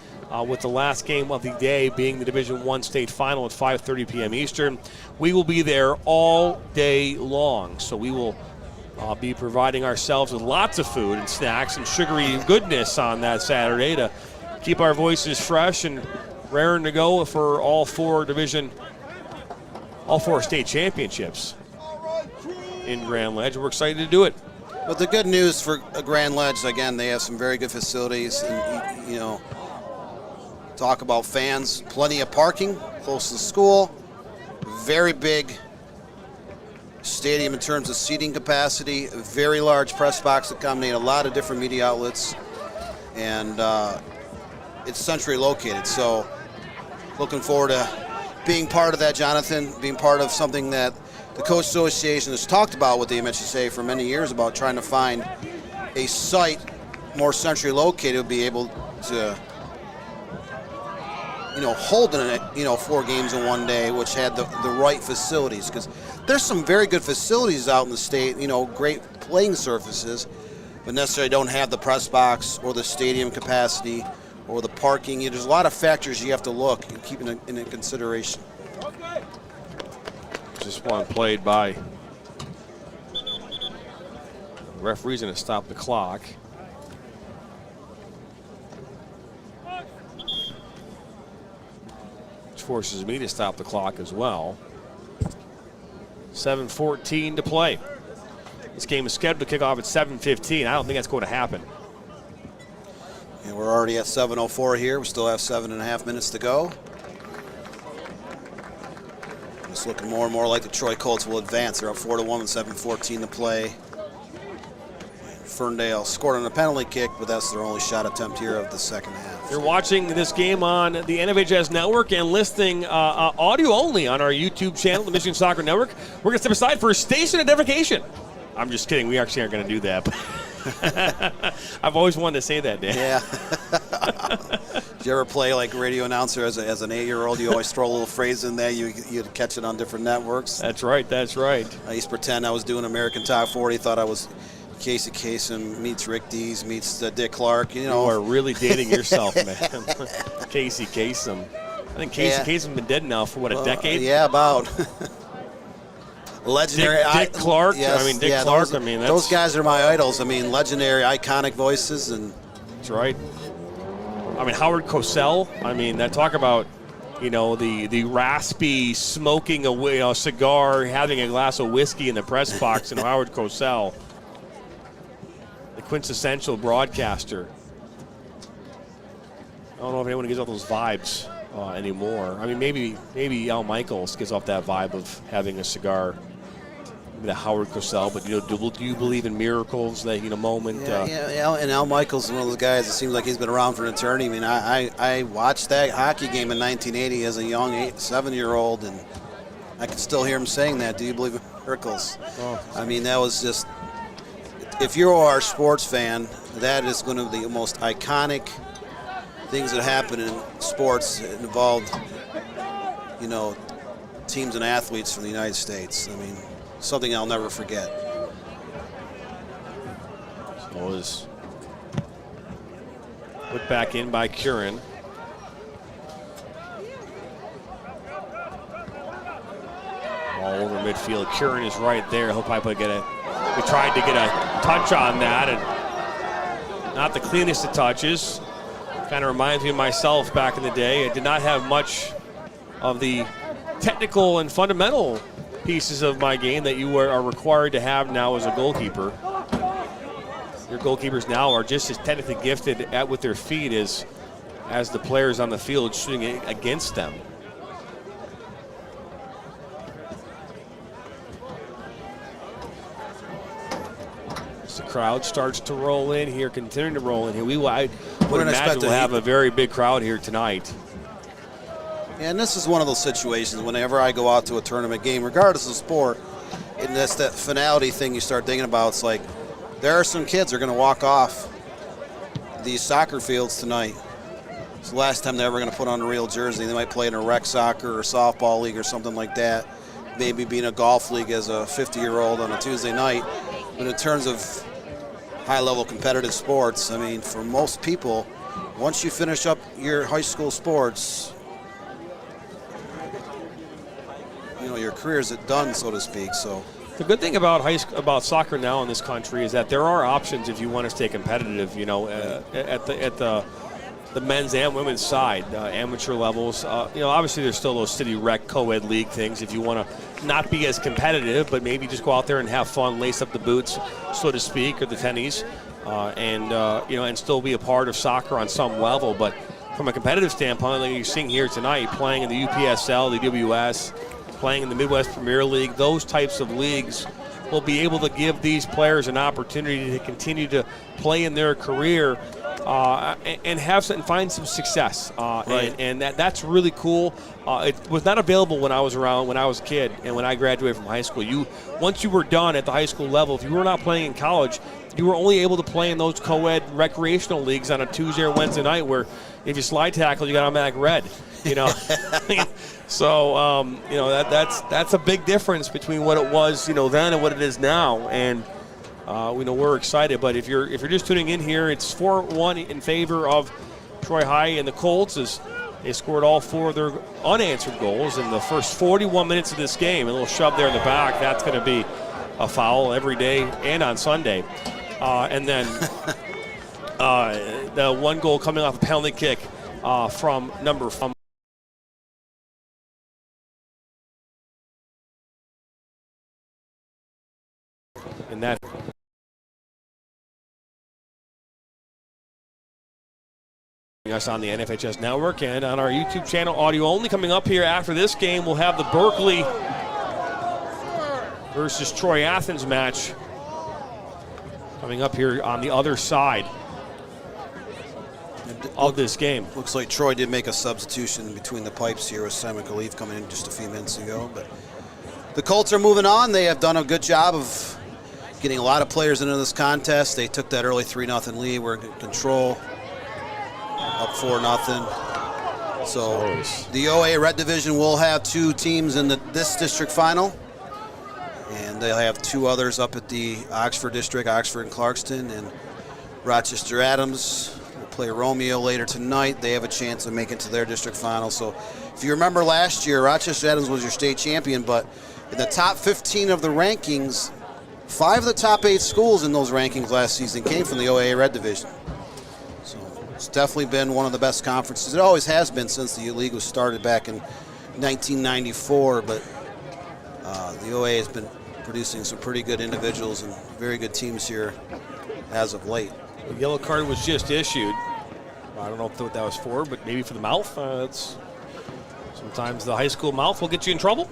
with the last game of the day being the Division I state final at 5:30 p.m. Eastern. We will be there all day long, so we will be providing ourselves with lots of food and snacks and sugary goodness on that Saturday to keep our voices fresh and raring to go for all four state championships in Grand Ledge. We're excited to do it. But the good news for Grand Ledge, again, they have some very good facilities, and you know, talk about fans, plenty of parking close to the school, very big stadium in terms of seating capacity, a very large press box accommodating a lot of different media outlets, and it's centrally located. So looking forward to being part of that, Jonathan, being part of something that the Coach Association has talked about with the MHSAA for many years, about trying to find a site more centrally located to be able to, you know, hold in it, you know, 4 games in one day, which had the right facilities, because there's some very good facilities out in the state, you know, great playing surfaces, but necessarily don't have the press box or the stadium capacity or the parking. You know, there's a lot of factors you have to look and keep in consideration. Just one played by the referee's going to stop the clock. Which forces me to stop the clock as well. 7:14 to play. This game is scheduled to kick off at 7:15. I don't think that's going to happen. And we're already at 7:04 here. We still have 7.5 minutes to go. It's looking more and more like the Troy Colts will advance. They're up 4-1 with 7:14 to play. Ferndale scored on a penalty kick, but that's their only shot attempt here of the second half. You're watching this game on the NFHS Network and listening audio only on our YouTube channel, the Michigan Soccer Network. We're going to step aside for station identification. I'm just kidding. We actually aren't going to do that. I've always wanted to say that, Dan. Yeah. Did you ever play like radio announcer as an 8-year-old? You always throw a little phrase in there. You'd catch it on different networks. That's right. That's right. I used to pretend I was doing American Top 40. Thought I was Casey Kasem meets Rick Dees meets Dick Clark. You know, you are really dating yourself, man. Casey Kasem. I think Casey Kasem's been dead now for what, a decade? Yeah, about. Legendary. Dick Clark. Yes, I mean, Dick Clark. Those guys are my idols. I mean, legendary, iconic voices, and that's right. I mean, Howard Cosell. I mean, that talk about, you know, the raspy smoking a cigar, having a glass of whiskey in the press box, and Howard Cosell, the quintessential broadcaster. I don't know if anyone gives off those vibes anymore. I mean, maybe Al Michaels gives off that vibe of having a cigar. The Howard Cosell, but you know, do you believe in miracles? That moment. Yeah, and Al Michaels is one of those guys. It seems like he's been around for an eternity. I mean, I watched that hockey game in 1980 as a young 7-year-old, and I can still hear him saying that. Do you believe in miracles? Oh. I mean, that was just. If you're our sports fan, that is one of the most iconic things that happen in sports. It involved, you know, teams and athletes from the United States. I mean, something I'll never forget. So it was put back in by Curran. All over midfield. Curran is right there. He'll probably we tried to get a touch on that, and not the cleanest of touches. Kind of reminds me of myself back in the day. I did not have much of the technical and fundamental pieces of my game that you are required to have now as a goalkeeper. Your goalkeepers now are just as technically gifted with their feet as the players on the field shooting against them. As the crowd starts to roll in here, continuing to roll in here. I would imagine we'll have a very big crowd here tonight. Yeah, and this is one of those situations whenever I go out to a tournament game, regardless of sport, and that's that finality thing you start thinking about. It's like there are some kids that are going to walk off these soccer fields tonight. It's the last time they're ever going to put on a real jersey. They might play in a rec soccer or softball league or something like that. maybe being a golf league as a 50-year-old on a Tuesday night. But in terms of high-level competitive sports, I mean, for most people, once you finish up your high school sports, you know, your career is done, so to speak. So the good thing about soccer now in this country is that there are options if you want to stay competitive. You know, at the men's and women's side, amateur levels. You know, obviously there's still those city rec co-ed league things if you want to not be as competitive, but maybe just go out there and have fun, lace up the boots, so to speak, or the tennies, and you know, and still be a part of soccer on some level. But from a competitive standpoint, like you're seeing here tonight, playing in the UPSL, the WS, playing in the Midwest Premier League, those types of leagues will be able to give these players an opportunity to continue to play in their career and find some success. Right. And that's really cool. It was not available when I was a kid and when I graduated from high school. Once you were done at the high school level, if you were not playing in college, you were only able to play in those co-ed recreational leagues on a Tuesday or Wednesday night where if you slide tackle, you got automatic red. You know, so you know that's a big difference between what it was, you know, then and what it is now. And we know we're excited, but if you're just tuning in here, it's 4-1 in favor of Troy High, and the Colts as they scored all 4 of their unanswered goals in the first 41 minutes of this game. A little shove there in the back, that's going to be a foul every day and on Sunday. And then the one goal coming off a penalty kick from number 5. And that us on the NFHS network and on our YouTube channel, audio only. Coming up here after this game, we'll have the Berkeley versus Troy Athens match coming up here on the other side of this game. Looks like Troy did make a substitution between the pipes here with Simon Khalif coming in just a few minutes ago. But the Colts are moving on. They have done a good job of getting a lot of players into this contest. They took that early 3-0 lead. We're in control, up 4-0. So the OA Red Division will have 2 teams in this district final, and they'll have 2 others up at the Oxford district, Oxford and Clarkston, and Rochester Adams will play Romeo later tonight. They have a chance of making it to their district final. So if you remember last year, Rochester Adams was your state champion, but in the top 15 of the rankings, 5 of the top 8 schools in those rankings last season came from the OAA Red Division. So it's definitely been one of the best conferences. It always has been since the league was started back in 1994, but the OAA has been producing some pretty good individuals and very good teams here as of late. The yellow card was just issued. I don't know what that was for, but maybe for the mouth. Sometimes the high school mouth will get you in trouble.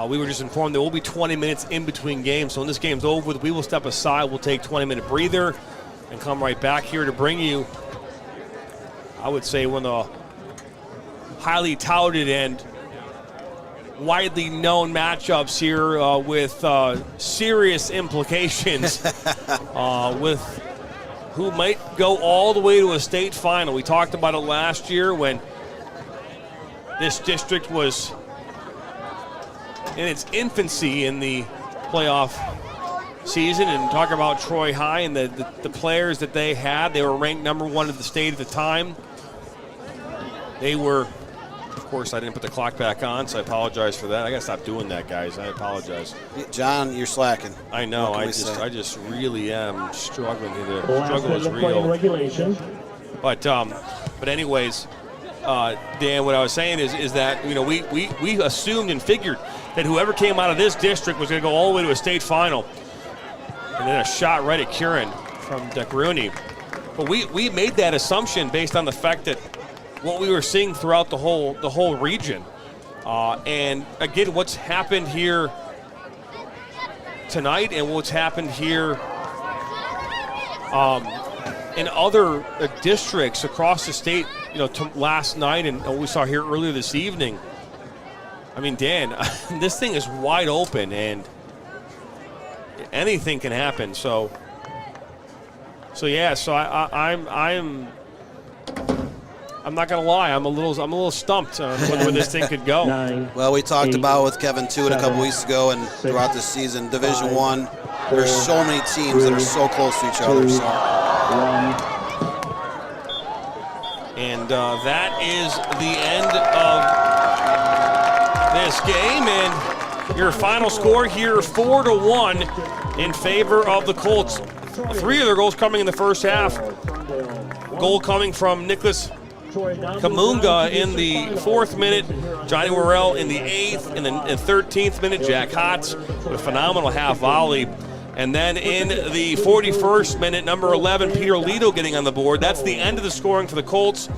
We were just informed there will be 20 minutes in between games. So when this game's over, we will step aside. We'll take a 20-minute breather and come right back here to bring you, I would say, one of the highly touted and widely known matchups here with serious implications with who might go all the way to a state final. We talked about it last year when this district was in its infancy in the playoff season, and talk about Troy High and the players that they had. They were ranked number 1 in the state at the time. They were, of course, I didn't put the clock back on, so I apologize for that. I got to stop doing that, guys. I apologize. John, you're slacking. I know. I just really am struggling here. The struggle is real. Regulation. But anyways, Dan, what I was saying is that, you know, we assumed and figured that whoever came out of this district was going to go all the way to a state final. And then a shot right at Curran from Decrooney. But we made that assumption based on the fact that what we were seeing throughout the whole region. And again, what's happened here tonight and what's happened here in other districts across the state, you know, last night and what we saw here earlier this evening. I mean, Dan, this thing is wide open and anything can happen. So I'm not going to lie. I'm a little stumped on where this thing could go. 9, Well, we talked 8, about with Kevin Tuitt a couple weeks ago and throughout this season, Division One. There's so many teams that are so close to each other. So. 1. And that is the end of this game. And your final score here, 4-1 in favor of the Colts. 3 of their goals coming in the first half. Goal coming from Nicholas Kamunga in the 4th minute, Johnny Worrell in the 8th, in the 13th minute, Jack Hotz with a phenomenal half volley. And then in the 41st minute, number 11, Peter Lido getting on the board. That's the end of the scoring for the Colts.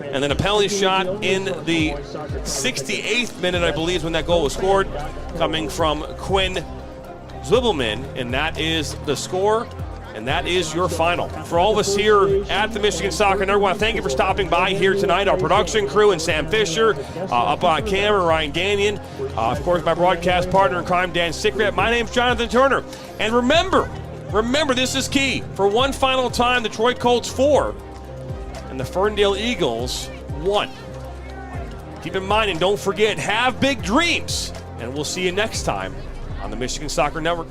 And then a penalty shot in the 68th minute, I believe, is when that goal was scored, coming from Quinn Zwiebelman. And that is the score, and that is your final. For all of us here at the Michigan Soccer Network, I want to thank you for stopping by here tonight. Our production crew and Sam Fisher, up on camera, Ryan Gagnon, of course, my broadcast partner in crime, Dan Sickrat. My name's Jonathan Turner. And remember, this is key. For one final time, the Troy Colts 4 and the Ferndale Eagles 1. Keep in mind and don't forget, have big dreams. And we'll see you next time on the Michigan Soccer Network.